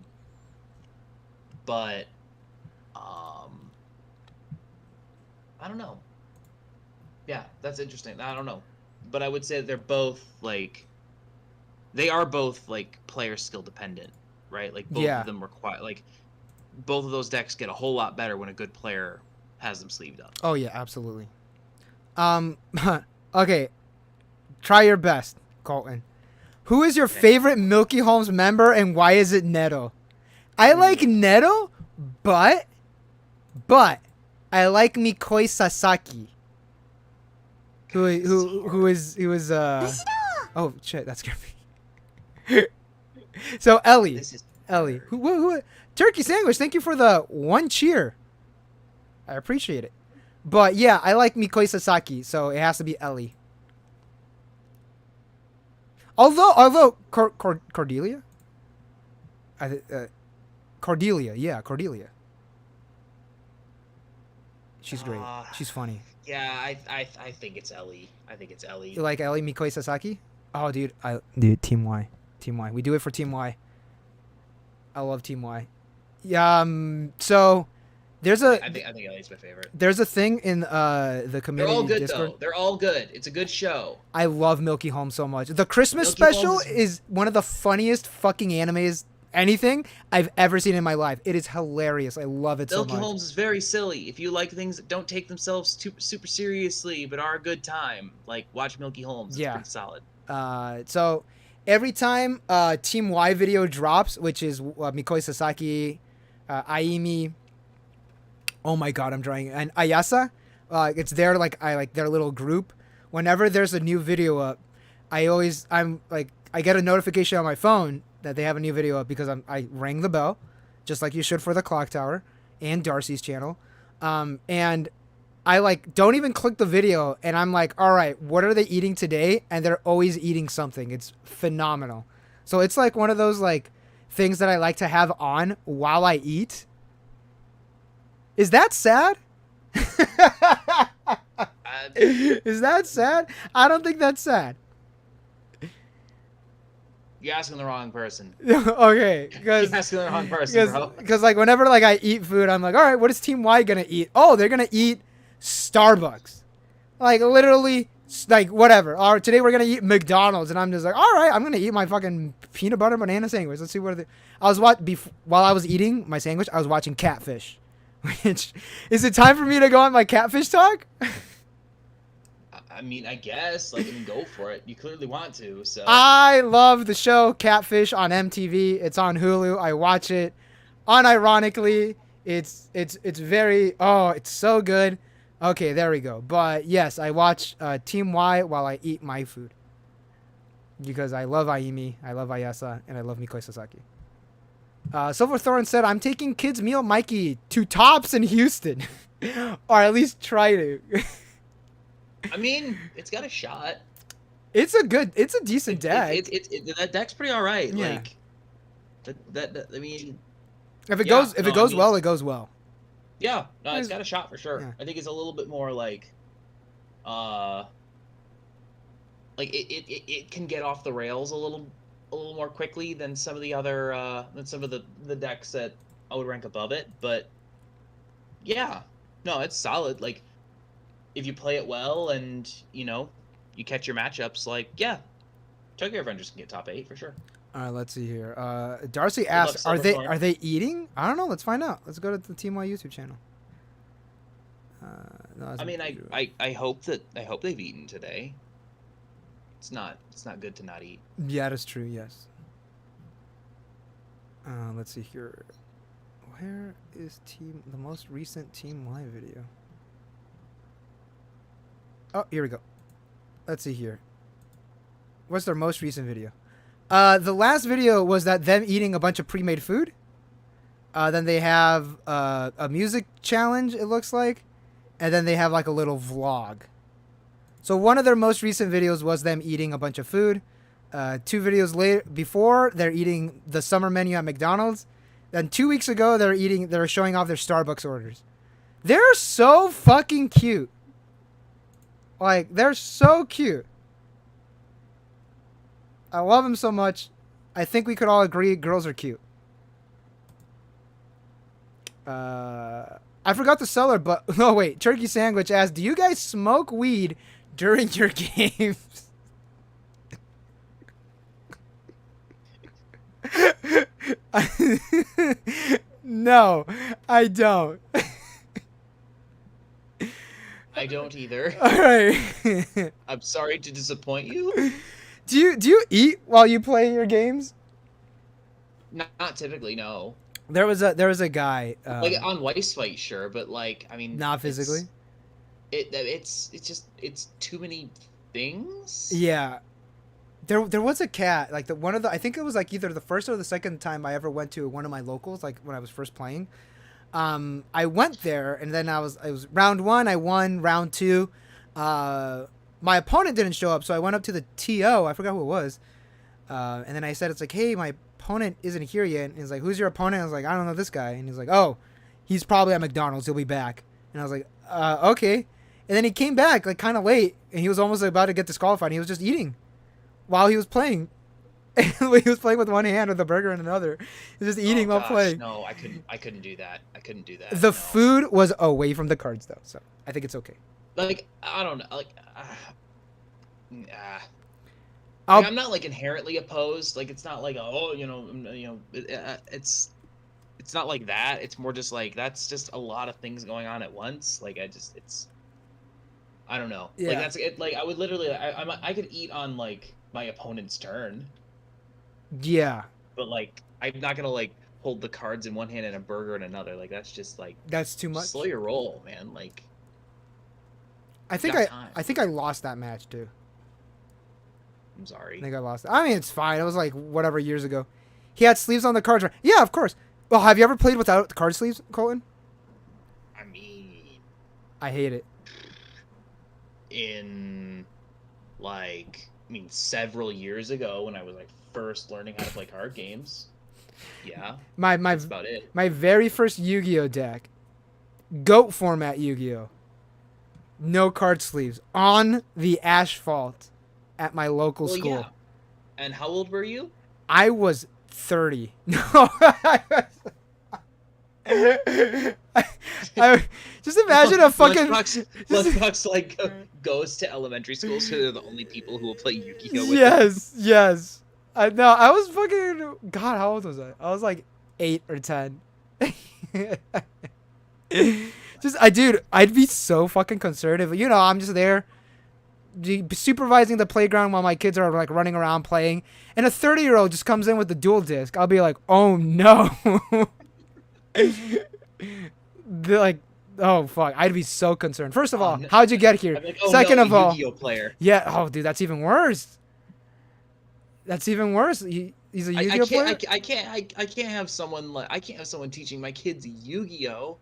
But, I don't know. Yeah, that's interesting. I don't know, but I would say they're both like they are both like player skill dependent, right? Like both of Yeah. them require like both of those decks get a whole lot better when a good player has them sleeved up. Oh yeah, absolutely. Um, okay. Try your best, Colton. Who is your Okay. favorite Milky Holmes member and why is it Neto? I like Neto, but I like Mikoi Sasaki. Who is oh shit, that's scared me. So Ellie. This is Ellie. Who Turkey Sandwich, thank you for the 1 cheer. I appreciate it. But yeah, I like Mikoi Sasaki, so it has to be Ellie. Although Cordelia? Cordelia. She's great. She's funny. Yeah, I think it's Ellie. I think it's Ellie. You like Ellie Mikoi Sasaki? Oh, dude, Team Y. We do it for Team Y. I love Team Y. Yeah. So there's a. I think Ellie's my favorite. There's a thing in the community. They're all good Discord. though. They're all good. It's a good show. I love Milky Holmes so much. The Christmas Milky special Holmes is one of the funniest fucking animes anything I've ever seen in my life. It is hilarious. I love it so much. Milky Holmes is very silly. If you like things that don't take themselves super seriously but are a good time, like watch Milky Holmes. Yeah. It's pretty solid. So every time Team Y video drops, which is Mikoi Sasaki, Aimi, oh my god, I'm drawing, and Ayasa, it's their their little group. Whenever there's a new video up, I get a notification on my phone that they have a new video up because I rang the bell, just like you should for the Clock Tower and Darcy's channel. And I don't even click the video and I'm like, all right, what are they eating today? And they're always eating something. It's phenomenal. So it's like one of those things that I like to have on while I eat. Is that sad? Is that sad? I don't think that's sad. You're asking the wrong person. Okay, You're asking the wrong person, bro. Because whenever I eat food, I'm like, all right, what is Team Y gonna eat? Oh, they're gonna eat Starbucks. Literally, whatever. All right, today we're gonna eat McDonald's, and I'm just like, all right, I'm gonna eat my fucking peanut butter banana sandwich. Let's see what while I was eating my sandwich, I was watching Catfish. Which is it time for me to go on my Catfish talk? I mean, I guess. Go for it. You clearly want to, so. I love the show Catfish on MTV. It's on Hulu. I watch it unironically. It's very, it's so good. Okay, there we go. But yes, I watch Team Y while I eat my food. Because I love Aimi, I love Ayasa, and I love Mikoi Sasaki. Silverthorn said, I'm taking Kids Meal Mikey to Tops in Houston. Or at least try to. I mean, it's got a shot. It's a decent deck. That deck's pretty all right. Yeah. I mean, if it goes well, it goes well. Yeah, no, it's got a shot for sure. Yeah. I think it's a little bit more it can get off the rails a little more quickly than some of the other the decks that I would rank above it. But yeah, no, it's solid. If you play it well and you catch your matchups, Tokyo Avengers can get top 8 for sure. All right, let's see here. Darcy asks, "Are they eating?" I don't know. Let's find out. Let's go to the Team Y YouTube channel. No, I mean, I hope they've eaten today. It's not good to not eat. Yeah, that's true. Yes. Let's see here. Where is the most recent Team Y video? Oh, here we go. Let's see here. What's their most recent video? The last video was them eating a bunch of pre-made food. Then they have a music challenge, it looks like. And then they have a little vlog. So one of their most recent videos was them eating a bunch of food. 2 videos before, they're eating the summer menu at McDonald's. Then 2 weeks ago, they're showing off their Starbucks orders. They're so fucking cute. They're so cute. I love them so much. I think we could all agree girls are cute. I forgot the seller, but no, wait. Turkey Sandwich asked, "Do you guys smoke weed during your games?" No, I don't. I don't either. All right. I'm sorry to disappoint you. Do you eat while you play your games? Not typically, no. There was a guy Like on Weiss Fight, sure, but like I mean, not physically. It's just it's too many things. Yeah. There was a cat, like I think it was like either the first or the second time I ever went to one of my locals, like when I was first playing. I went there and then it was round 1, I won round 2. My opponent didn't show up, so I went up to the TO, I forgot who it was. And then I said, it's like, "Hey, my opponent isn't here yet." And he's like, "Who's your opponent?" I was like, "I don't know this guy." And he's like, "Oh, he's probably at McDonald's. He'll be back." And I was like, "Okay." And then he came back like kind of late, and he was almost about to get disqualified. And he was just eating while he was playing. He was playing with one hand with a burger in another. He was just eating while playing. No, I couldn't do that. I couldn't do that. The food was away from the cards though, so I think it's okay. Like I don't know, like. I'm not like inherently opposed. Like it's not like it's not like that. It's more just like that's just a lot of things going on at once. Like I don't know. Yeah. Like that's it. Like I would literally I could eat on like my opponent's turn. Yeah. But like I'm not gonna like hold the cards in one hand and a burger in another. Like that's just like that's too much. Slow your roll, man. Like I think I lost that match too. I'm sorry. I think I lost it. I mean, it's fine. It was like whatever years ago. He had sleeves on the cards. Yeah, of course. Well, have you ever played without the card sleeves, Colton? I mean, I hate it. Several years ago when I was like first learning how to play card games. Yeah. That's about it. My very first Yu-Gi-Oh deck, GOAT format Yu-Gi-Oh. No card sleeves on the asphalt at my local school. Yeah. And how old were you? I was 30. No. I just imagine a fucking Lunchbox like goes to elementary school, so they're the only people who will play Yu-Gi-Oh with yes. I was fucking God, how old was I? I was like 8 or 10. Dude, I'd be so fucking conservative. You know, I'm just there supervising the playground while my kids are like running around playing, and a 30-year-old just comes in with the dual disc. I'll be like, "Oh no." They're like, oh fuck, I'd be so concerned. First of all, how'd you get here? Like, Second of all, Yu-Gi-Oh player. Yeah, oh dude, that's even worse. That's even worse. He's a Yu-Gi-Oh player. I can't have someone teaching my kids Yu-Gi-Oh.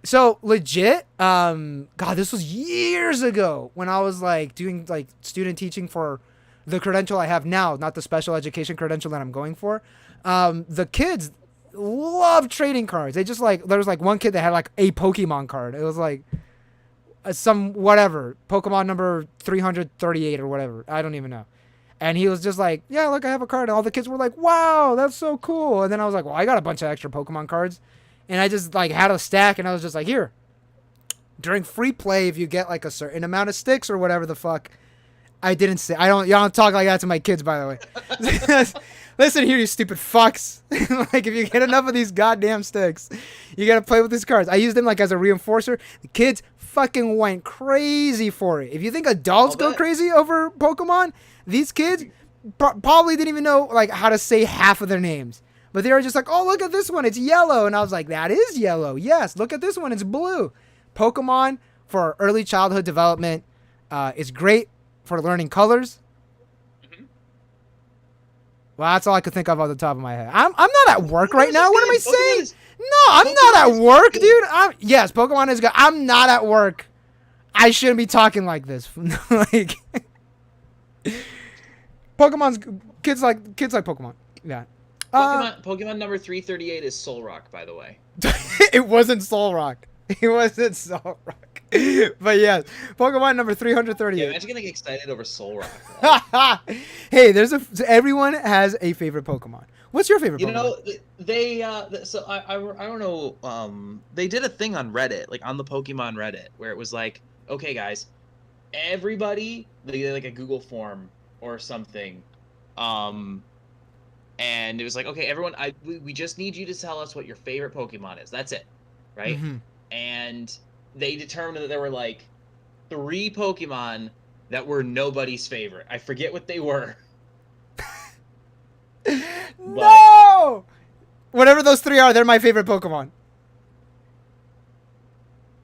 So legit, God, this was years ago when I was like doing like student teaching for the credential I have now, not the special education credential that I'm going for. The kids love trading cards. They just like, there was like one kid that had like a Pokemon card. It was like some whatever Pokemon number 338 or whatever. I don't even know. And he was just like, "Yeah, look, I have a card." And all the kids were like, "Wow, that's so cool." And then I was like, "Well, I got a bunch of extra Pokemon cards." And I just like had a stack, and I was just like, "Here." During free play, if you get like a certain amount of sticks or whatever the fuck, I didn't say. Y'all don't talk like that to my kids, by the way. Listen here, you stupid fucks. Like, if you get enough of these goddamn sticks, you gotta play with these cards. I used them like as a reinforcer. The kids fucking went crazy for it. If you think adults go crazy over Pokemon, these kids probably didn't even know like how to say half of their names. But they were just like, "Oh, look at this one, it's yellow." And I was like, "That is yellow. Yes, look at this one, it's blue." Pokemon for early childhood development is great for learning colors. Well, that's all I could think of off the top of my head. I'm not at work right now. What am I saying? No, I'm not at work, dude. Yes, Pokemon is good. I'm not at work. I shouldn't be talking like this. Like, kids like Pokemon. Yeah. Pokemon number 338 is Solrock, by the way. It wasn't Solrock. It wasn't Solrock. But yes, Pokemon number 338. Yeah, imagine getting excited over Solrock. Hey, everyone has a favorite Pokemon. What's your favorite You Pokemon? know, so I don't know, they did a thing on Reddit, like on the Pokemon Reddit, where it was like, okay, guys, everybody, they did like a Google form or something, um, and it was like, okay, everyone, we just need you to tell us what your favorite Pokemon is. That's it, right? Mm-hmm. And they determined that there were like 3 Pokemon that were nobody's favorite. I forget what they were, but No! Whatever those 3 are, they're my favorite Pokemon.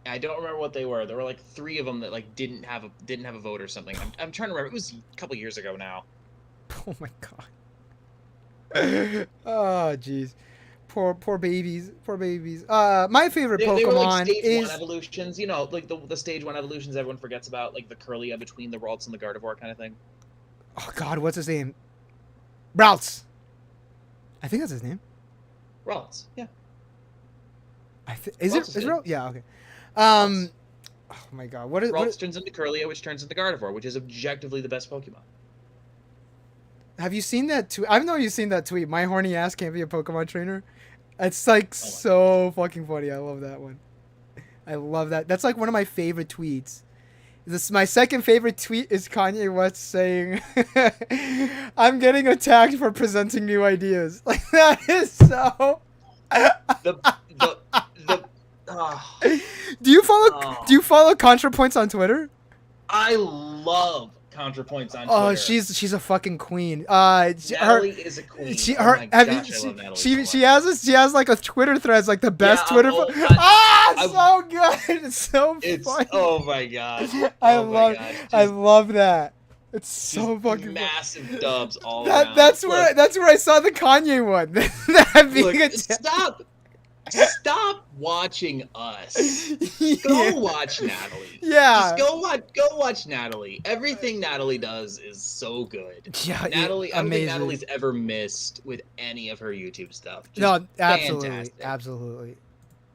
I don't remember what they were. There were like 3 of them that like didn't have a vote or something. I'm trying to remember. It was a couple years ago now. Oh my god. Oh jeez. Poor babies. Poor babies. My favorite They were like Pokemon stage 1 is. evolutions, you know, like the stage 1 evolutions everyone forgets about, like the Curlia between the Ralts and the Gardevoir kind of thing. Oh god, what's his name? Routes. I think that's his name. Ralts, yeah. Is Ralts it? is Is good. it? Yeah. Okay. Ralts. Oh my god. What is? Ralts turns into Curlia, which turns into Gardevoir, which is objectively the best Pokemon. Have you seen that tweet? I know you've seen that tweet. My horny ass can't be a Pokemon trainer. It's like Oh my so fucking funny. I love that one. I love that. That's like one of my favorite tweets. This my second favorite tweet is Kanye West saying, "I'm getting attacked for presenting new ideas." Like that is so. The the oh, Do you follow? oh. Do you follow ContraPoints on Twitter? I love ContraPoints on Oh, Twitter. she's a fucking queen. Natalie is a queen. Oh my have you, gosh, I love Natalie so much. she has like a Twitter threads like the best Yeah, Twitter. I'm- So good. It's so It's funny. oh my god. I Oh my love god. I Just- love that. It's so just fucking massive dubs all that around. that's Look, where I saw the Kanye one. That being look, a stop watching us. Go watch Natalie. Yeah. Just go watch Natalie. Everything Natalie does is so good. Yeah, Natalie, I don't think amazing. Natalie's ever missed with any of her YouTube stuff. Just No, absolutely, fantastic. absolutely.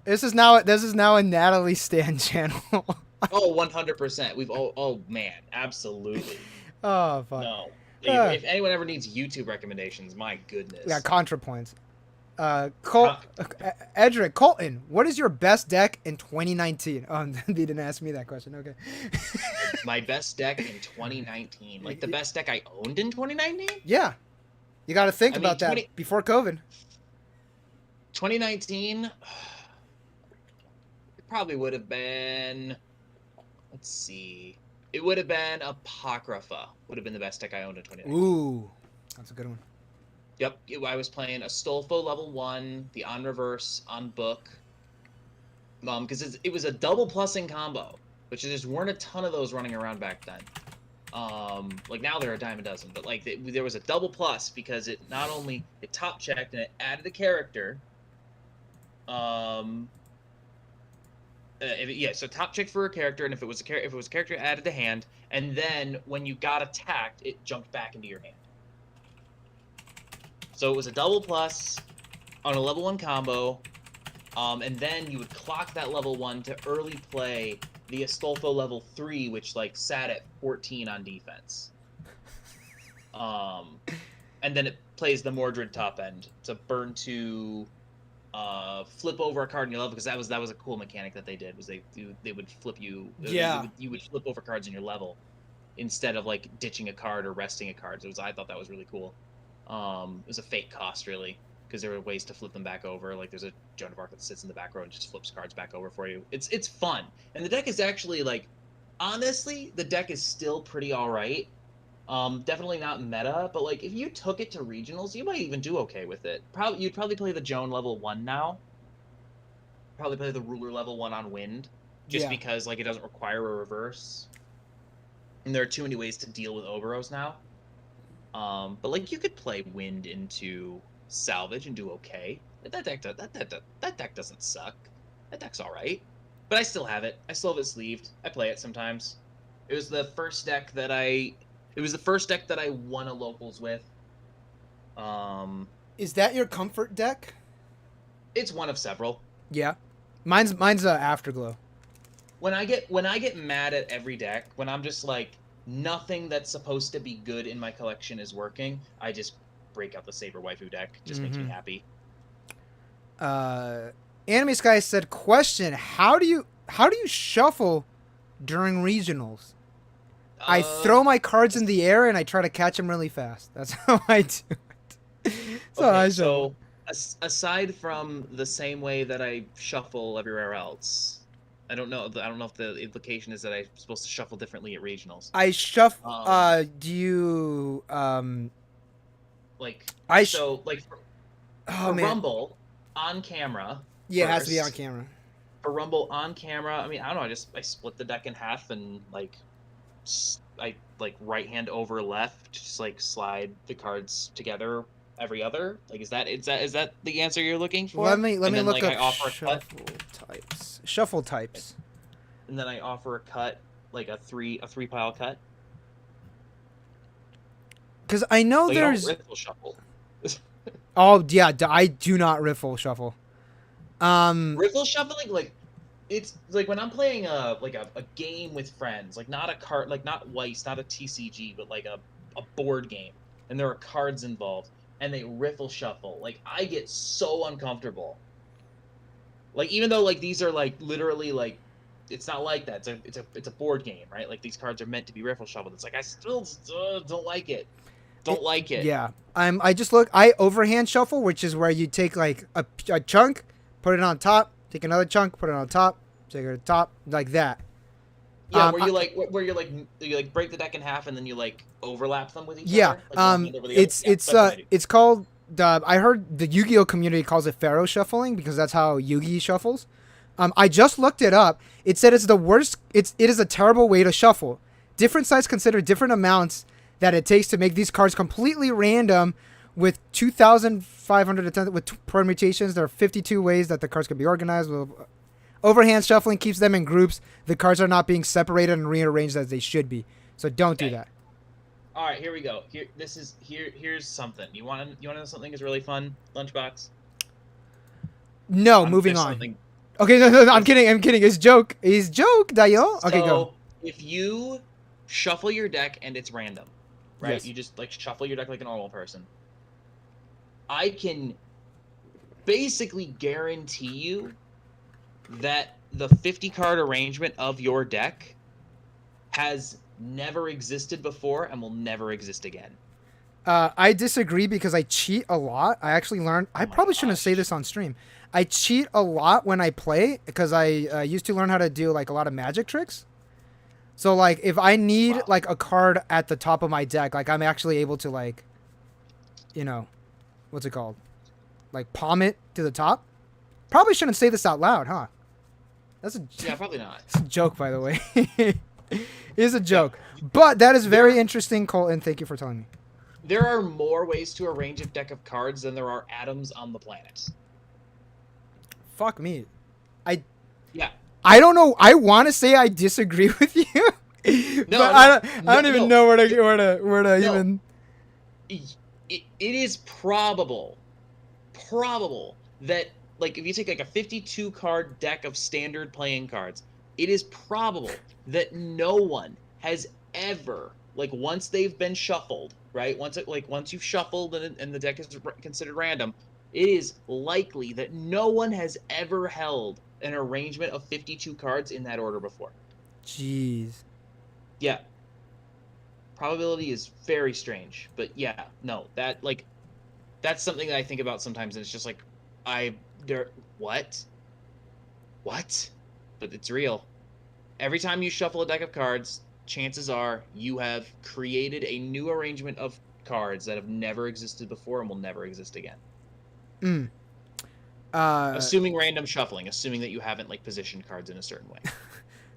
This is now a Natalie Stan channel. Oh, 100%. Oh man, absolutely. Oh fuck. No. Yeah. If anyone ever needs YouTube recommendations, my goodness. Yeah, ContraPoints. Edric, Colton, what is your best deck in 2019? Oh, they didn't ask me that question. Okay. My best deck in 2019. Like the best deck I owned in 2019? Yeah. You got to think I mean, about that before COVID. 2019, it probably would have been, let's see, it would have been Apocrypha. Would have been the best deck I owned in 2019. Ooh, that's a good one. Yep, I was playing Astolfo level 1, the on reverse, on book, because it was a double plussing combo, which there just weren't a ton of those running around back then. Like now there are a dime a dozen, but like there was a double plus because it not only it top checked and it added a character. So top check for a character, and if it was a character, it added to hand, and then when you got attacked, it jumped back into your hand. So it was a double plus on a level 1 combo, and then you would clock that level 1 to early play the Astolfo level 3, which like sat at 14 on defense. And then it plays the Mordred top end to burn to flip over a card in your level, because that was a cool mechanic that they did, was they would flip you. Yeah. You would flip over cards in your level instead of like ditching a card or resting a card. I thought that was really cool. It was a fake cost, really, because there were ways to flip them back over. Like there's a Joan of Arc that sits in the back row and just flips cards back over for you. It's fun, and the deck is actually like, honestly, the deck is still pretty all right. Definitely not meta, but like if you took it to regionals, you might even do okay with it. You'd probably play the Joan level 1 now. Probably play the Ruler level 1 on Wind, just because like it doesn't require a reverse, and there are too many ways to deal with Oberos now. But like you could play Wind into Salvage and do okay. That deck doesn't suck. That deck's all right. But I still have it. I still have it sleeved. I play it sometimes. It was the first deck that I won a locals with. Is that your comfort deck? It's one of several. Yeah, mine's Afterglow. When I get mad at every deck, when I'm just like, nothing that's supposed to be good in my collection is working, I just break out the Saber waifu deck. Just makes me happy. Anime Sky said, question, how do you shuffle during regionals? I throw my cards in the air and I try to catch them really fast. That's how I do it. So aside from the same way that I shuffle everywhere else, I don't know if the implication is that I'm supposed to shuffle differently at regionals. I shuffle. Do you for Rumble on camera? Yeah, it has to be on camera. For Rumble on camera, I mean, I don't know. I split the deck in half and I right hand over left, just slide the cards together every other. Is that the answer you're looking for? Let me look up shuffle types. And then I offer a cut, a three pile cut. Because I know there's riffle shuffle. Oh yeah, I do not riffle shuffle. Riffle shuffling, it's when I'm playing a game with friends, not a card, not Weiss, not a TCG, but a board game, and there are cards involved, and they riffle shuffle. I get so uncomfortable. Even though these are literally it's not like that. It's a board game, right? These cards are meant to be riffle shuffled. It's I still don't like it. Yeah. I overhand shuffle, which is where you take a chunk, put it on top, take another chunk, put it on top, take it on top, like that. Yeah, where you break the deck in half and then you overlap them with each other. It's called I heard the Yu-Gi-Oh community calls it Pharaoh shuffling because that's how Yu-Gi shuffles. I just looked it up. It said it's the worst. It is a terrible way to shuffle. Different sites consider different amounts that it takes to make these cards completely random with 2,500 attempts with permutations. There are 52 ways that the cards can be organized. Overhand shuffling keeps them in groups. The cards are not being separated and rearranged as they should be. So don't do that. All right, here we go. Here's something. You want to know something is really fun, Lunchbox? No, moving on. Okay, no, I'm kidding. It's joke. It's joke, Dayo. Okay, go. If you shuffle your deck and it's random, right? Yes. You just shuffle your deck like a normal person. I can basically guarantee you that the 50 card arrangement of your deck has never existed before and will never exist again. I disagree because I cheat a lot. I actually learned. I probably shouldn't say this on stream. I cheat a lot when I play because I used to learn how to do a lot of magic tricks. So if I need a card at the top of my deck, I'm actually able to what's it called? Palm it to the top. Probably shouldn't say this out loud, huh? Yeah, probably not. It's a joke, by the way. It is a joke. But that is very interesting, Colton. Thank you for telling me. There are more ways to arrange a deck of cards than there are atoms on the planet. Fuck me. Yeah. I don't know. I want to say I disagree with you. No, but I don't even know where to even. It is probable that if you take a 52 card deck of standard playing cards, it is probable that no one has ever once they've been shuffled, right? Once you've shuffled and the deck is considered random, it is likely that no one has ever held an arrangement of 52 cards in that order before. Jeez. Yeah. Probability is very strange, but yeah, no, that's something that I think about sometimes, and it's just what? But it's real. Every time you shuffle a deck of cards, chances are you have created a new arrangement of cards that have never existed before and will never exist again. Assuming random shuffling, assuming that you haven't positioned cards in a certain way.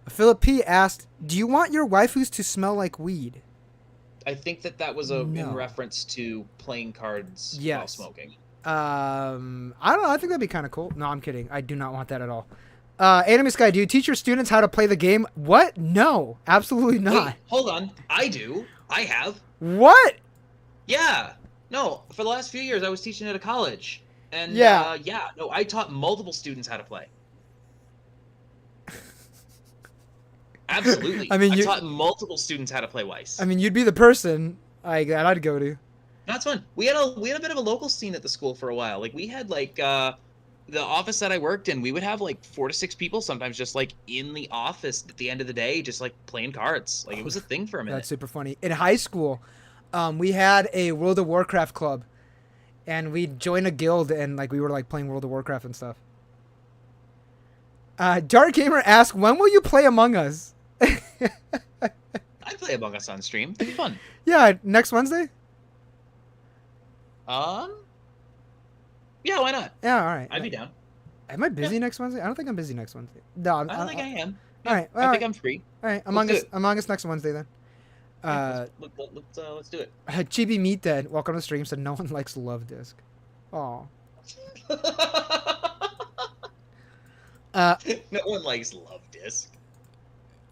Philip P asked, "Do you want your waifus to smell like weed?" I think that was in reference to playing cards while smoking. I don't know. I think that'd be kind of cool. No, I'm kidding. I do not want that at all. Anime Sky, do you teach your students how to play the game? What? No, absolutely not. Wait, hold on. I do. I have. What? Yeah. No, for the last few years, I was teaching at a college. And I taught multiple students how to play. Absolutely. I taught multiple students how to play Weiss. I mean, you'd be the person I'd go to. That's fun. We had a bit of a local scene at the school for a while. Like we had like the office that I worked in, we would have like 4 to 6 people sometimes just like in the office at the end of the day, just like playing cards. Like it Oh, was a thing for a that's minute. super funny. In high school, we had a World of Warcraft club, and we joined a guild, and like we were like playing World of Warcraft and stuff. Dark Gamer asked, "When will you play Among Us?" I'd play Among Us on stream. It'd be fun. Yeah, next Wednesday. Um, yeah, why not? Yeah, all right. I'd be down. Am I busy next Wednesday? I don't think I'm busy next Wednesday. No, I don't think I am. all Yeah, right, all I right, think I'm free. all right. Let's do it. Among Us next Wednesday then. Yeah, let's do it. Chibi Meat Dead, welcome to the stream. Said no one likes Love Disc. Oh. No one likes Love Disc.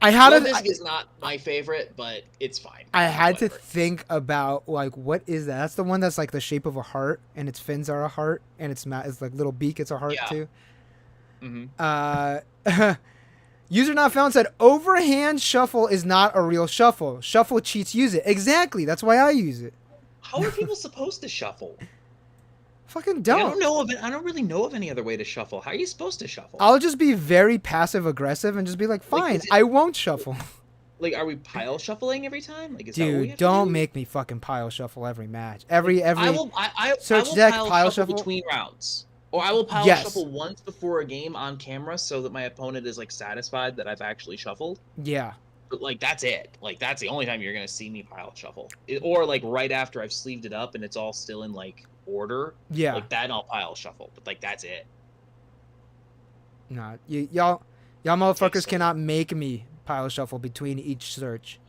I had Love to. Disc is not my favorite, but it's fine. I had to Whatever. think about like what is that? That's the one that's like the shape of a heart, and its fins are a heart, and it's like little beak. It's a heart Yeah. too. Mm-hmm. User not found said overhand shuffle is not a real shuffle. Shuffle cheats use it. Exactly. That's why I use it. How are people supposed to shuffle? Fucking Like, don't. I don't know of it. I don't really know of any other way to shuffle. How are you supposed to shuffle? I'll just be very passive aggressive and just be like, fine, is it- I won't shuffle. Like, are we pile shuffling every time? Like, is that what we Dude, have to don't do? make me fucking pile shuffle every match. Every I will. I search will deck, pile, pile shuffle shuffle? between rounds, or I will pile Yes. shuffle once before a game on camera so that my opponent is like satisfied that I've actually shuffled. Yeah. But like that's it. Like that's the only time you're gonna see me pile shuffle, or like right after I've sleeved it up and it's all still in like order. Yeah. Like that, I'll pile shuffle. But like that's it. Nah, y'all motherfuckers so. cannot make me pile shuffle between each search.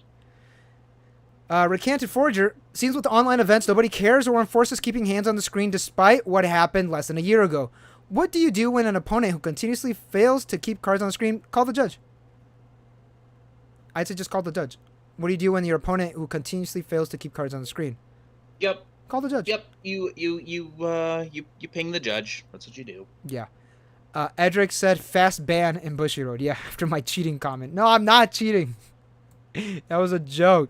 Recanted Forger, seems with the online events, nobody cares or enforces keeping hands on the screen despite what happened less than a year ago. What do you do when an opponent who continuously fails to keep cards on the screen? Call the judge. I'd say just call the judge. What do you do when your opponent who continuously fails to keep cards on the screen? Yep. Call the judge. Yep. You ping the judge. That's what you do. Yeah. Edric said fast ban in Bushy Road. Yeah, after my cheating comment. No, I'm not cheating. That was a joke.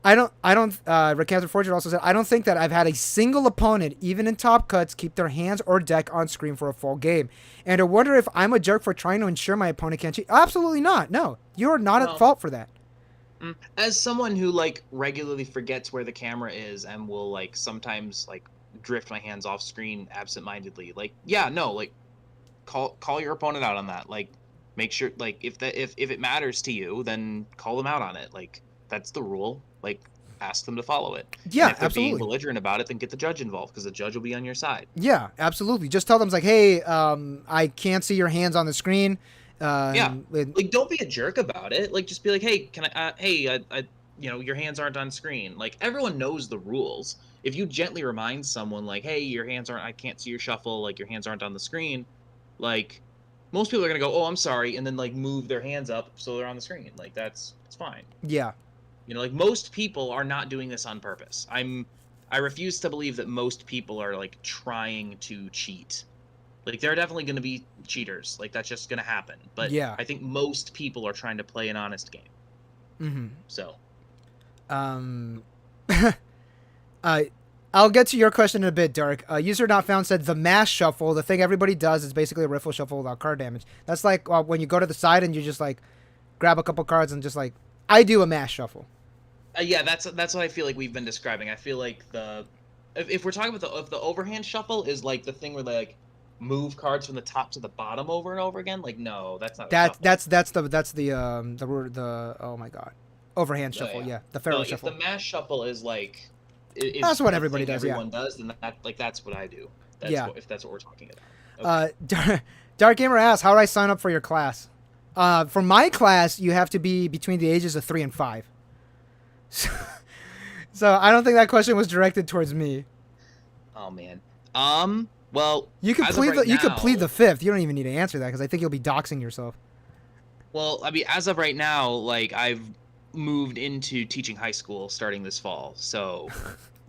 Recanted Fortune also said, I don't think that I've had a single opponent, even in top cuts, keep their hands or deck on screen for a full game. And I wonder if I'm a jerk for trying to ensure my opponent can't cheat. Absolutely not. No, you're not at fault for that. As someone who like regularly forgets where the camera is and will like sometimes like drift my hands off screen absentmindedly, like yeah, no, like call your opponent out on that. Like make sure like if it matters to you, then call them out on it. Like that's the rule. Like ask them to follow it. Yeah, and if they're absolutely. being belligerent about it, then get the judge involved because the judge will be on your side. Yeah, absolutely. Just tell them like, hey, I can't see your hands on the screen. Yeah, like don't be a jerk about it. Like just be like, hey, can I? Your hands aren't on screen. Like everyone knows the rules. If you gently remind someone, like, hey, your hands aren't. I can't see your shuffle. Like your hands aren't on the screen. Like most people are gonna go, oh, I'm sorry, and then like move their hands up so they're on the screen. Like it's fine. Yeah. You know, like most people are not doing this on purpose. I refuse to believe that most people are like trying to cheat. Like there are definitely going to be cheaters. Like that's just going to happen. But yeah. I think most people are trying to play an honest game. Mm-hmm. So, I'll get to your question in a bit, Dark. User not found said the mass shuffle, the thing everybody does, is basically a riffle shuffle without card damage. That's like when you go to the side and you just like grab a couple cards and just like I do a mass shuffle. Yeah, that's what I feel like we've been describing. I feel like if we're talking about the overhand shuffle is like the thing where they like move cards from the top to the bottom over and over again. Like no, that's not. That's the oh my god, overhand shuffle. Yeah. Yeah, the pharaoh No, shuffle. If the mass shuffle is like, That's what everybody does. Everyone does, then that's what I do. If that's what we're talking about. Okay. Dark Gamer asks, how do I sign up for your class? For my class, you have to be between the ages of 3 and 5. So I don't think that question was directed towards me. Oh man. Well, you could plead you could plead the 5th. You don't even need to answer that because I think you'll be doxing yourself. Well, I mean, as of right now, like I've moved into teaching high school starting this fall. So,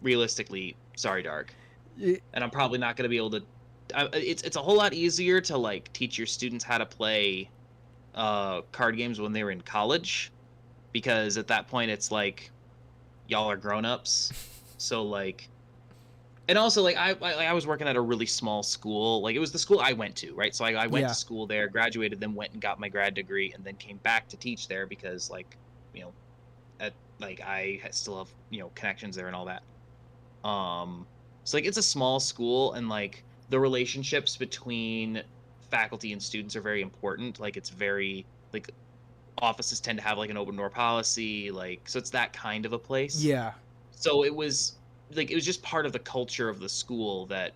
realistically, sorry, Dark. And I'm probably not going to be able to. It's a whole lot easier to like teach your students how to play card games when they were in college, because at that point it's like y'all are grown-ups So like, and also like I was working at a really small school. Like it was the school I went to, right? So I went Yeah. to school there, graduated, then went and got my grad degree, and then came back to teach there because like, you know, at like still have connections there and all that. So like it's a small school, and like the relationships between faculty and students are very important. Like it's very like offices tend to have like an open door policy, like so it's that kind of a place. Yeah. So it was just part of the culture of the school that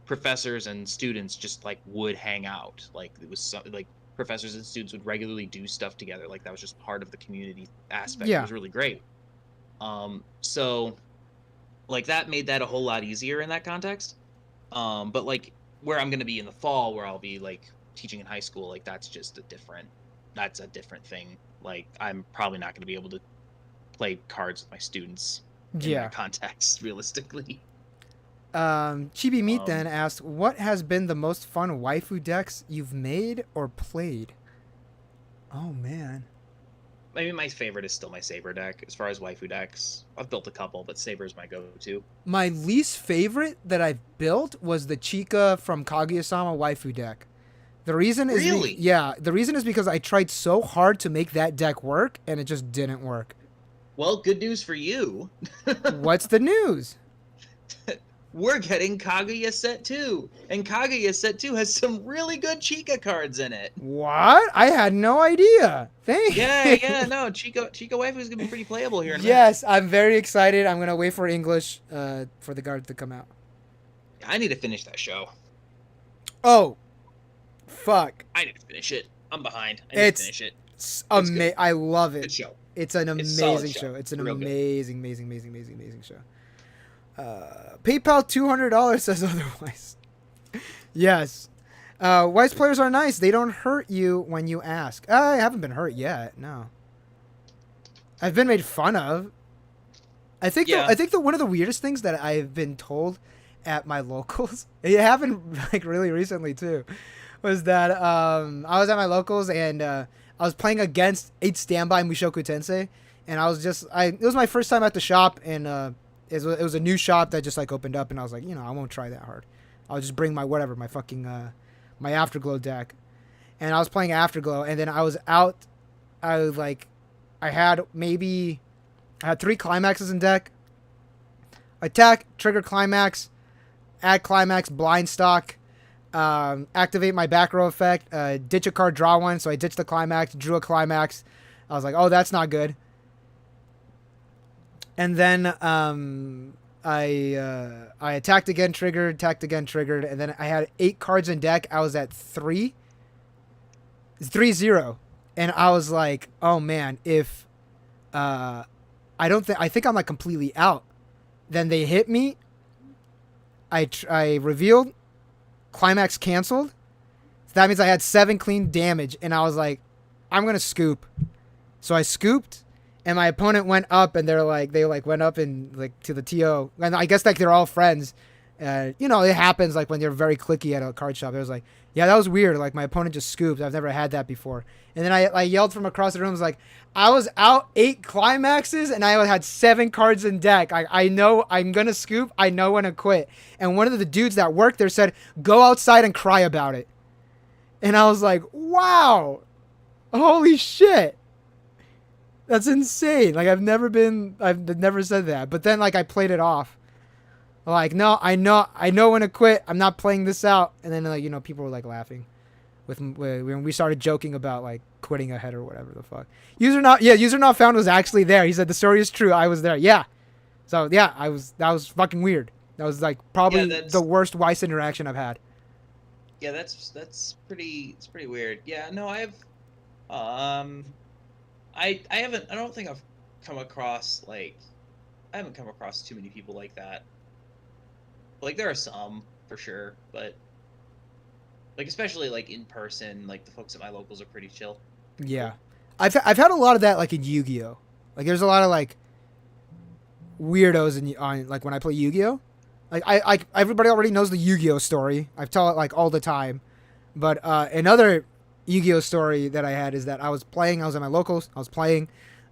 professors and students just like would hang out. Like it was like professors and students would regularly do stuff together. Like that was just part of the community aspect. It Yeah. was really great. So like that made that a whole lot easier in that context. But like where I'm gonna be in the fall, where I'll be like teaching in high school, like that's a different thing. Like I'm probably not gonna be able to play cards with my students in Yeah. that context, realistically. Chibi Meat then Um, asked, what has been the most fun waifu decks you've made or played? Oh man. Maybe my favorite is still my Saber deck as far as waifu decks. I've built a couple, but Saber is my go-to. My least favorite that I've built was the Chica from Kaguya-sama waifu deck. The reason is Really? the reason is because I tried so hard to make that deck work and it just didn't work. Well, good news for you. What's the news? We're getting Kaguya Set 2, and Kaguya Set 2 has some really good Chica cards in it. What? I had no idea. Thank Yeah, no, Chica Waifu is gonna be pretty playable here in a minute. Yes, I'm very excited. I'm gonna wait for English for the card to come out. I need to finish that show. Oh, fuck! I need to finish it. I'm behind. I need to finish it. It's good. I love Good it. show. It's an It's a solid amazing show. show. It's an Real good. amazing show. PayPal $200 says otherwise. Yes. Weiss players are nice. They don't hurt you when you ask. I haven't been hurt yet. No. I've been made fun of. I think one of the weirdest things that I've been told at my locals, it happened like really recently too, was that I was at my locals and I was playing against 8 Standby Mushoku Tensei, and it was my first time at the shop, and it was a new shop that just like opened up, and I was like, I won't try that hard. I'll just bring my fucking my Afterglow deck, and I was playing Afterglow, and then I was out. I had 3 climaxes in deck. Attack, trigger climax, add climax, blind stock, activate my back row effect, ditch a card, draw one. So I ditched the climax, drew a climax. I was like, oh, that's not good. And then I attacked again, triggered, and then I had 8 cards in deck. I was at 3-0. And I was like, oh man, if I think I'm like completely out. Then they hit me. I revealed, climax canceled. So that means I had 7 clean damage, and I was like, I'm gonna scoop. So I scooped, and my opponent went up, and they went up and like to the TO, and I guess like they're all friends. It happens like when you're very cliquey at a card shop. It was like, yeah, that was weird. Like my opponent just scooped. I've never had that before. And then I yelled from across the room, I was like, I was out 8 climaxes and I had 7 cards in deck. I know I'm gonna scoop. I know when to quit. And one of the dudes that worked there said, go outside and cry about it. And I was like, wow, holy shit. That's insane. Like I've never said that. But then like I played it off. Like, no, I know when to quit. I'm not playing this out. And then like, people were like laughing when we started joking about like quitting ahead or whatever the fuck. User not found was actually there. He said the story is true. I was there. Yeah. So yeah, that was fucking weird. That was like probably the worst Weiss interaction I've had. Yeah, it's pretty weird. Yeah, no, I don't think I've come across I haven't come across too many people like that. Like there are some for sure, but like especially like in person, like the folks at my locals are pretty chill. Yeah, I've had a lot of that like in Yu-Gi-Oh. Like there's a lot of like weirdos on like when I play Yu-Gi-Oh. Like everybody already knows the Yu-Gi-Oh story. I tell it like all the time. But another Yu-Gi-Oh story that I had is that I was at my locals. I was playing.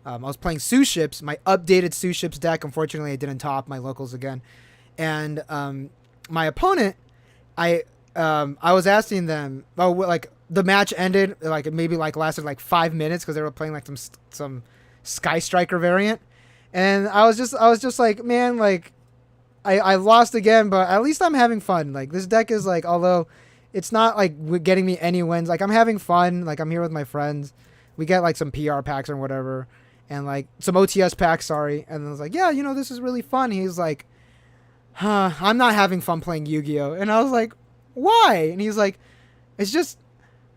I was playing Sue Ships, my updated Sue Ships deck. Unfortunately, I didn't top my locals again. And my opponent, I was asking them, oh, like the match ended, like it maybe like lasted like 5 minutes because they were playing like some Sky Striker variant. And I was just like, man, like I lost again, but at least I'm having fun. Like this deck is like, although it's not like getting me any wins, like I'm having fun. Like I'm here with my friends. We get like some PR packs or whatever, and like some OTS packs. Sorry, and I was like, yeah, this is really fun. He's like, huh, I'm not having fun playing Yu-Gi-Oh, and I was like, why? And he's like, it's just,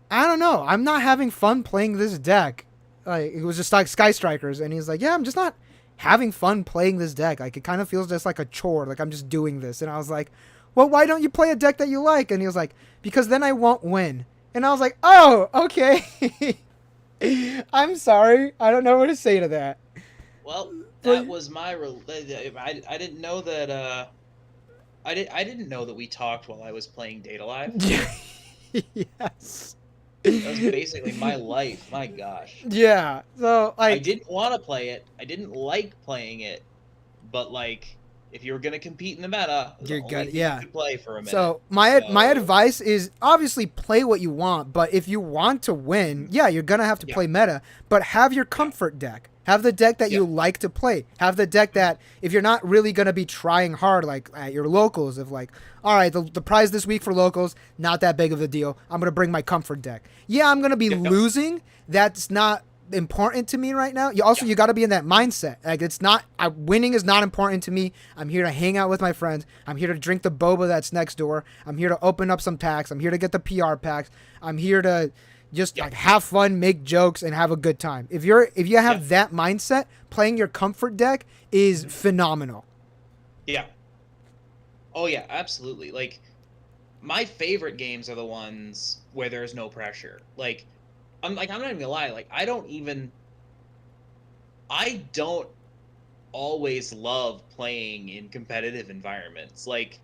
I don't know. I'm not having fun playing this deck. Like it was just like Sky Strikers, and he's like, yeah, I'm just not having fun playing this deck. Like it kind of feels just like a chore. Like I'm just doing this. And I was like, well, why don't you play a deck that you like? And he was like, because then I won't win. And I was like, oh, okay. I'm sorry. I don't know what to say to that. Well, that was my. I didn't know that. I didn't know that we talked while I was playing Data Live. Yes. That was basically my life. My gosh. Yeah. So I didn't want to play it. I didn't like playing it. But like, if you were gonna compete in the meta, you're good. Yeah. You could play for a minute. So my advice is obviously play what you want, but if you want to win, yeah, you're gonna have to play meta. But have your comfort deck. Have the deck that you like to play. Have the deck that if you're not really gonna be trying hard, like at your locals, of like, all right, the prize this week for locals, not that big of a deal. I'm gonna bring my comfort deck. Yeah, I'm gonna be losing. That's not important to me right now. You got to be in that mindset. Like it's not winning is not important to me. I'm here to hang out with my friends. I'm here to drink the boba that's next door. I'm here to open up some packs. I'm here to get the PR packs. I'm here to just like have fun, make jokes, and have a good time. If you have that mindset, playing your comfort deck is phenomenal. Yeah. Oh yeah, absolutely. Like my favorite games are the ones where there's no pressure. Like I'm not even gonna lie, like I don't always love playing in competitive environments. Like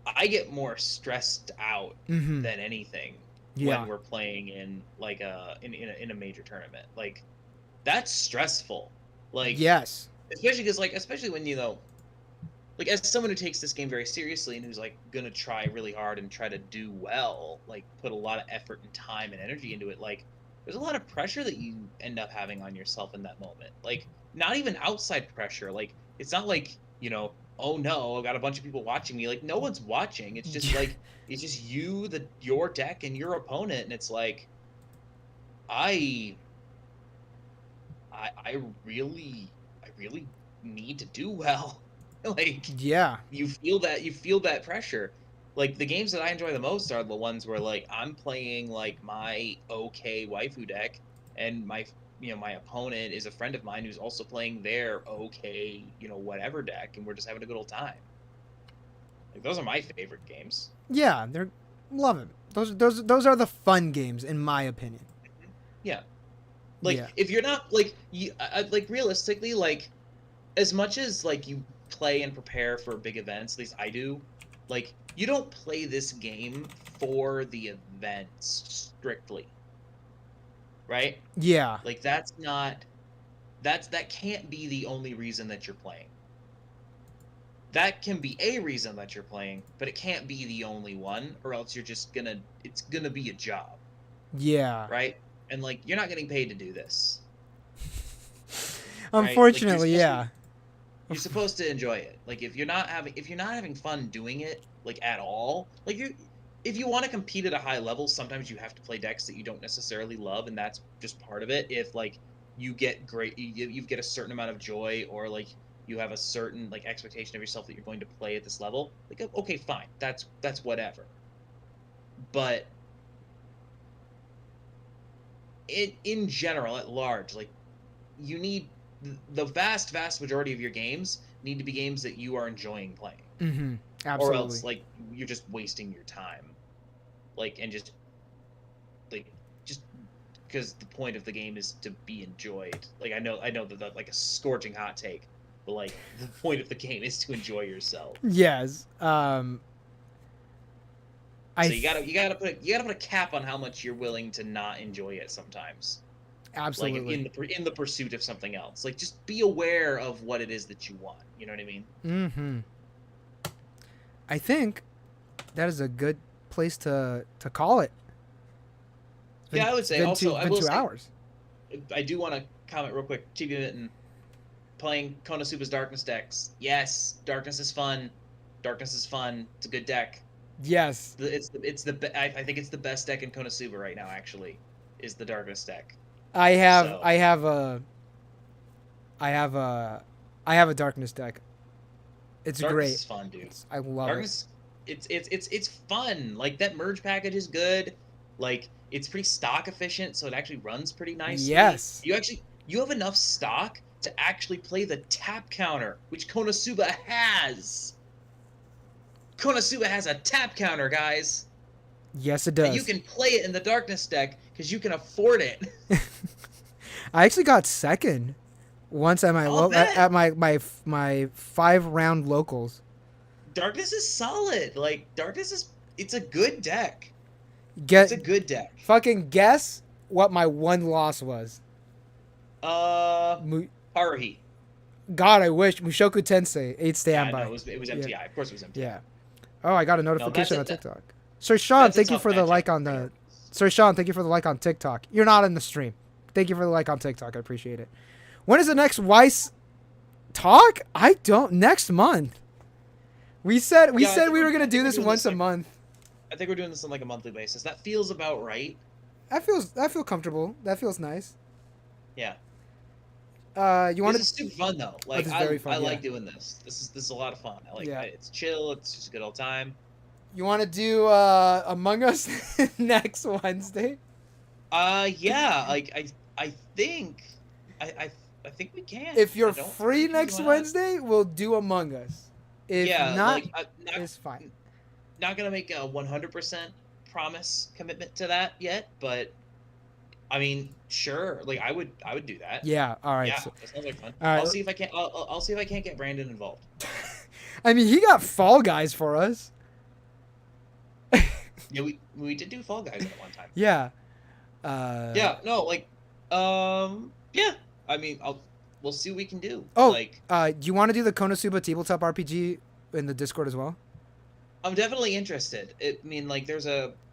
I get more stressed out than anything when we're playing in like in a major tournament. Like that's stressful. Like yes. Especially when like as someone who takes this game very seriously and who's like gonna try really hard and try to do well, like put a lot of effort and time and energy into it, like there's a lot of pressure that you end up having on yourself in that moment. Like, not even outside pressure. Like, it's not like, oh no, I've got a bunch of people watching me. Like, no one's watching. It's just like, it's just your deck and your opponent. And it's like, I really need to do well. Like, yeah, you feel that pressure. Like the games that I enjoy the most are the ones where like I'm playing like my okay waifu deck, and my opponent is a friend of mine who's also playing their okay whatever deck, and we're just having a good old time. Like those are my favorite games. Yeah, they're love it. Those are the fun games in my opinion. Yeah, like if you're not like like realistically, like as much as like you play and prepare for big events, at least I do, like you don't play this game for the events strictly, right? Yeah. Like that can't be the only reason that you're playing. That can be a reason that you're playing, but it can't be the only one, or else it's gonna be a job. Yeah. Right? And like you're not getting paid to do this. Unfortunately, right? Like, you're supposed to enjoy it. Like if you're not having fun doing it, like at all, like if you want to compete at a high level, sometimes you have to play decks that you don't necessarily love, and that's just part of it. If like you get you get a certain amount of joy, or like you have a certain like expectation of yourself that you're going to play at this level, like okay, fine, that's whatever. But in general, at large, like you need the vast majority of your games need to be games that you are enjoying playing. Mm-hmm. Absolutely. Or else, like, you're just wasting your time. Like, and just because the point of the game is to be enjoyed. Like, I know that that's like a scorching hot take, but like the point of the game is to enjoy yourself. Yes. So you gotta put a cap on how much you're willing to not enjoy it sometimes. Absolutely. Like in the pursuit of something else. Like just be aware of what it is that you want. You know what I mean? Mm-hmm. I think that is a good place to call it. Yeah, I would say. Also, I will 2 say, hours. I do want to comment real quick. Chibi Mitten playing Konosuba's Darkness decks. Yes, Darkness is fun. Darkness is fun. It's a good deck. Yes. I think it's the best deck in Konosuba right now. Actually, is the Darkness deck. I have So- I have a I have a I have a darkness deck. It's Darkness great. is fun, dude. I love Darkness, it's fun. Like that merge package is good. Like it's pretty stock efficient, so it actually runs pretty nicely. Yes. You have enough stock to actually play the tap counter, which Konosuba has. Konosuba has a tap counter, guys. it. Yes, it does. And you can play it in the Darkness deck because you can afford it. I actually got second once at my I'll bet. at my 5-round locals. Darkness is solid. Like it's a good deck. Get It's a good deck. fucking guess what my one loss was. Mu- Haruhi. God, I wish Mushoku Tensei 8 Yeah, standby. no, it was MTI. Of course, it was MTI. Yeah. Oh, I got a notification on that's TikTok. Sir Sean, that's a thank you tough for the matchup. like on the. Sir Sean, thank you for the like on TikTok. You're not in the stream. Thank you for the like on TikTok. I appreciate it. When is the next Weiss talk? I don't. Next month. We said Yeah, I think we were we're- gonna I do think this we're doing once this, a like- month. I think we're doing this on like a monthly basis. That feels about right. I feel comfortable. That feels nice. Yeah. You want This is super fun though. Like this is very fun, I yeah. like doing this. This is a lot of fun. I like Yeah. it's chill. It's just a good old time. you want to do Among Us next Wednesday? Yeah. Like I think I think we can. If you're I don't free think next why not. Wednesday, we'll do Among Us. If Yeah, not, like, it's fine. not gonna make a 100% promise commitment to that yet, but I mean, sure. Like I would do that. Yeah. All right. Yeah, So, that sounds like fun. all right. I'll see if I can. I'll see if I can't get Brandon involved. I mean, he got Fall Guys for us. Yeah, we did do Fall Guys at one time. Yeah. Yeah, no, like, yeah. I mean, we'll see what we can do. Oh, Like, do you want to do the Konosuba tabletop RPG in the Discord as well? I'm definitely interested. I mean, like, there's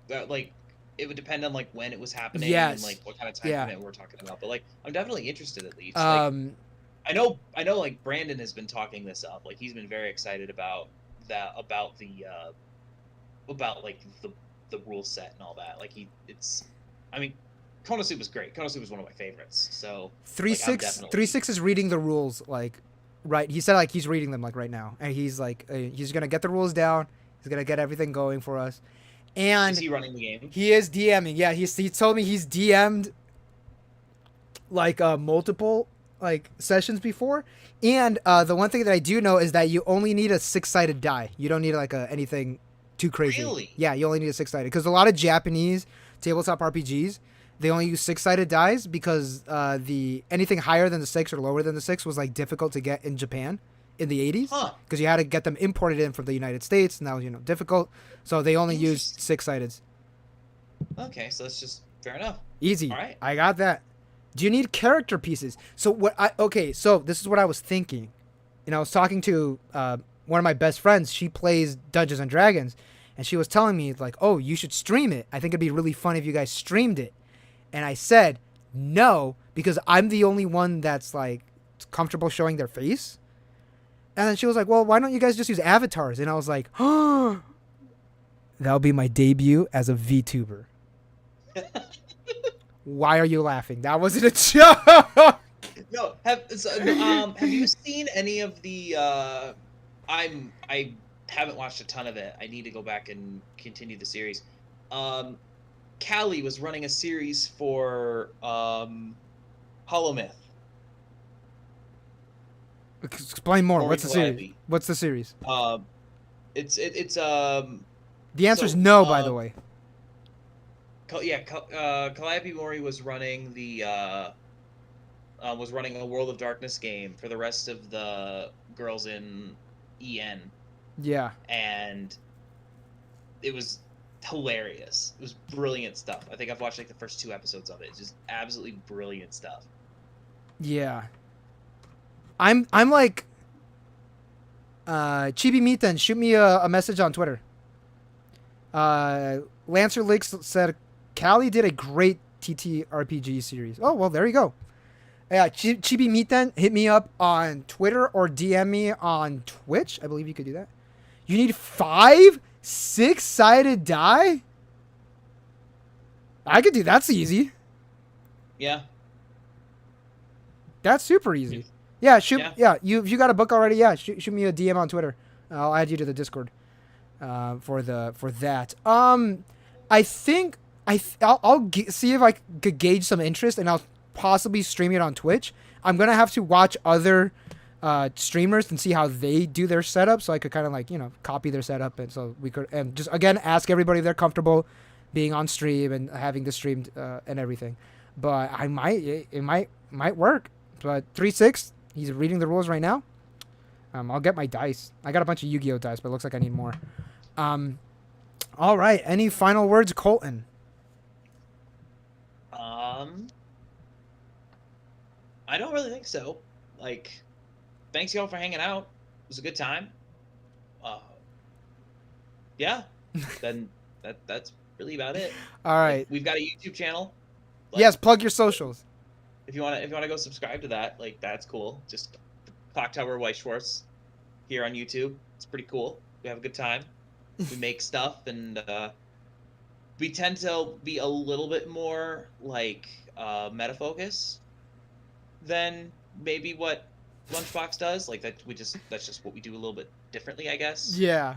like, it would depend on like when it was happening Yes. and like what kind of time Yeah. commitment we're talking about. But like, I'm definitely interested at least. Um, I know, like Brandon has been talking this up. Like, he's been very excited about that, about like the rule set and all that. Like, I mean, Konosuba's great. Konosuba's one of my favorites. So 3-6 is reading the rules like right. He said like he's reading them like right now, and he's like he's gonna get the rules down. He's gonna get everything going for us, and is he running the game? he is DMing. Yeah, he told me he's DM'd like multiple like sessions before, and the one thing that I do know is that you only need a 6-sided die. You don't need like anything too crazy. Really? Yeah, you only need a 6-sided because a lot of Japanese tabletop RPGs they only use 6-sided dies because the anything higher than the 6 or lower than the 6 was like difficult to get in Japan in the 80s Huh. because you had to get them imported in from the United States, and that was difficult. So they only used 6-sided. Okay, so that's just fair enough. Easy. All right. I got that. Do you need character pieces? So so this is what I was thinking. I was talking to one of my best friends. She plays Dungeons and Dragons, and she was telling me like, "Oh, you should stream it. I think it'd be really fun if you guys streamed it." And I said, "No, because I'm the only one that's like comfortable showing their face." And then she was like, "Well, why don't you guys just use avatars?" And I was like, "Oh, that'll be my debut as a VTuber." Why are you laughing? That wasn't a joke. No, have you seen any of the? I haven't watched a ton of it. I need to go back and continue the series. Callie was running a series for Hollow Myth. Explain more. Rory What's the series? Calliope. What's the series? It's The answer is so, no, by the way. Calliope Mori was running was running a World of Darkness game for the rest of the girls in EN, Yeah. and it was hilarious. It was brilliant stuff. I think I've watched like the first 2 episodes of it. It's just absolutely brilliant stuff. Yeah. I'm like, Chibi Meeten, shoot me a message on Twitter. Lancer Leaks said, Callie did a great TTRPG series. Oh, well, there you go. Yeah, Chibi Meeten, hit me up on Twitter or DM me on Twitch. I believe you could do that. You need 5 6-sided die? I could do that's easy. Yeah. That's super easy. Yeah, shoot. Yeah, you got a book already? Yeah, shoot me a DM on Twitter. I'll add you to the Discord. For that. I think I'll see if I could gauge some interest, and I'll possibly stream it on Twitch. I'm gonna have to watch other streamers and see how they do their setup, so I could kind of like copy their setup, and so we could and just again ask everybody if they're comfortable being on stream and having the streamed and everything. But it might work. But 3-6, he's reading the rules right now. I'll get my dice. I got a bunch of Yu-Gi-Oh dice, but it looks like I need more. All right. Any final words, Colton? I don't really think so. Like, thanks y'all for hanging out. It was a good time. Yeah. Then that's really about it. All right. Like, we've got a YouTube channel. Like, yes, plug your socials. If you wanna go subscribe to that, like that's cool. Just Clock Tower Weiss Schwarz here on YouTube. It's pretty cool. We have a good time. We make stuff, and we tend to be a little bit more like meta focus than maybe what Lunchbox does. Like that's just what we do a little bit differently, I guess. Yeah.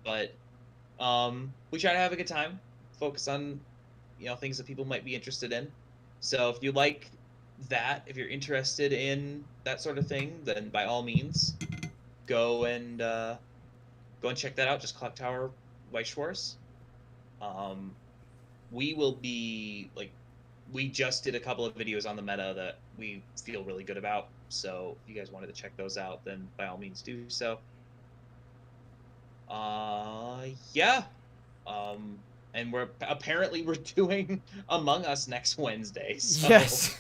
But we try to have a good time. Focus on things that people might be interested in. So if you like that, if you're interested in that sort of thing, then by all means go and check that out. Just Clock Tower Weiss Schwarz. We will be we just did a couple of videos on the meta that we feel really good about, so if you guys wanted to check those out, then by all means do so. Yeah. And we're doing Among Us next Wednesday. So yes.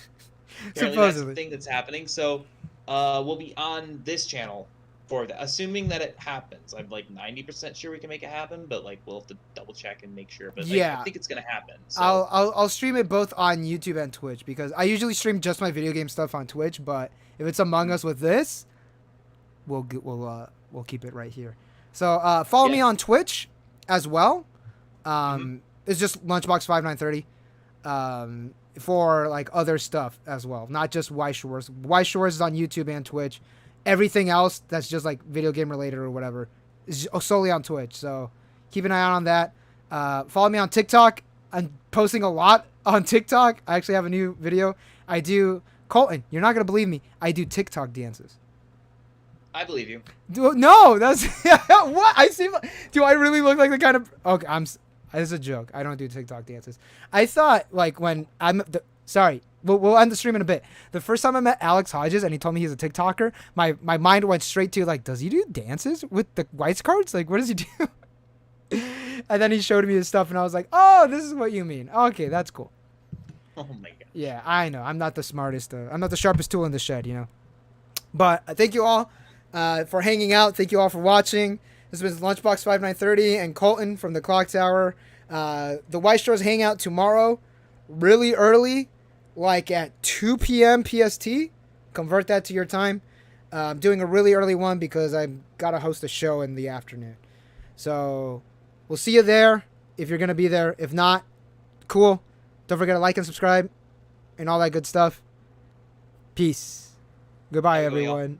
apparently that's the thing that's happening. So we'll be on this channel for that, assuming that it happens. I'm like 90% sure we can make it happen, but like we'll have to double check and make sure. But yeah, I think it's gonna happen. So. I'll stream it both on YouTube and Twitch, because I usually stream just my video game stuff on Twitch. But if it's Among Us with this, we'll keep it right here. So follow me on Twitch as well. It's just Lunchbox5930 for like other stuff as well, not just Weiss Schwarz. Weiss Schwarz is on YouTube and Twitch. Everything else that's just like video game related or whatever is solely on Twitch. So keep an eye out on that. Follow me on TikTok. I'm posting a lot on TikTok. I actually have a new video. I do, Colton, you're not gonna believe me, I do TikTok dances. I believe you. No, that's what I see. Do I really look like the kind of? Okay, this is a joke. I don't do TikTok dances. I thought like when sorry, we'll end the stream in a bit. The first time I met Alex Hodges and he told me he's a TikToker, my mind went straight to like, does he do dances with the Weiss cards? Like, what does he do? And then he showed me his stuff, and I was like, oh, this is what you mean. Okay, that's cool. Oh my god. Yeah, I know. I'm not the smartest. I'm not the sharpest tool in the shed, But thank you all for hanging out. Thank you all for watching. This has been Lunchbox5930 and Colton from the Clock Tower. The Weiss Schwarz hangout tomorrow, really early, like at 2 p.m. PST. Convert that to your time. I'm doing a really early one because I've got to host a show in the afternoon. So we'll see you there if you're going to be there. If not, cool. Don't forget to like and subscribe and all that good stuff. Peace. Goodbye, everyone.